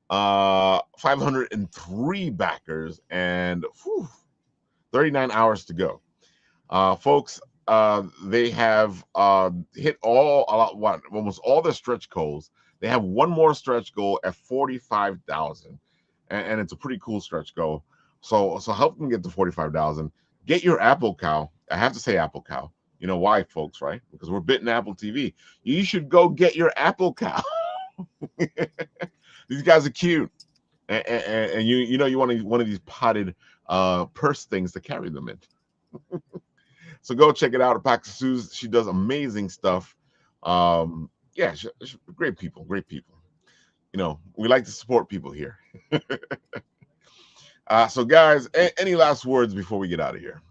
503 backers and 39 hours to go. Folks, they have hit almost all their stretch goals. They have one more stretch goal at 45,000, and it's a pretty cool stretch goal. So help them get to 45,000. Get your Apple Cow. I have to say Apple Cow. You know why, folks, right? Because we're bitten Apple TV. You should go get your Apple Cow. These guys are cute, and you know you want one of these potted purse things to carry them in. So go check it out. Alpaca Sue's. She does amazing stuff. Yeah, great people. You know, we like to support people here. So guys, any last words before we get out of here?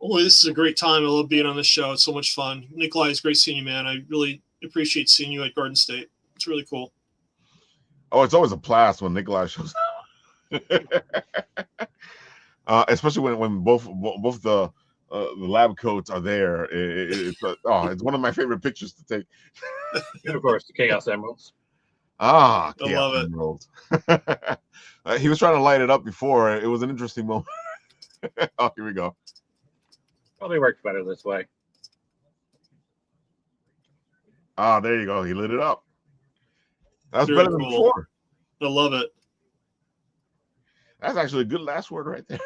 Oh, this is a great time. I love being on this show. It's so much fun. Nikolai, it's great seeing you, man. I really appreciate seeing you at Garden State. It's really cool. Oh, it's always a blast when Nikolai shows up. Especially when both the the lab coats are there. It's one of my favorite pictures to take. And of course, the Chaos Emeralds. Ah, I love it. Emeralds. He was trying to light it up before. It was an interesting moment. Oh, here we go. Probably works better this way. Ah, there you go. He lit it up. That's Very better than cool. before. I love it. That's actually a good last word right there.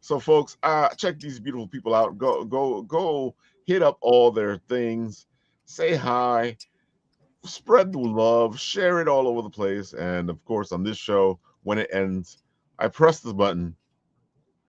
So, folks, check these beautiful people out. Go hit up all their things. Say hi. Spread the love. Share it all over the place. And, of course, on this show, when it ends, I press the button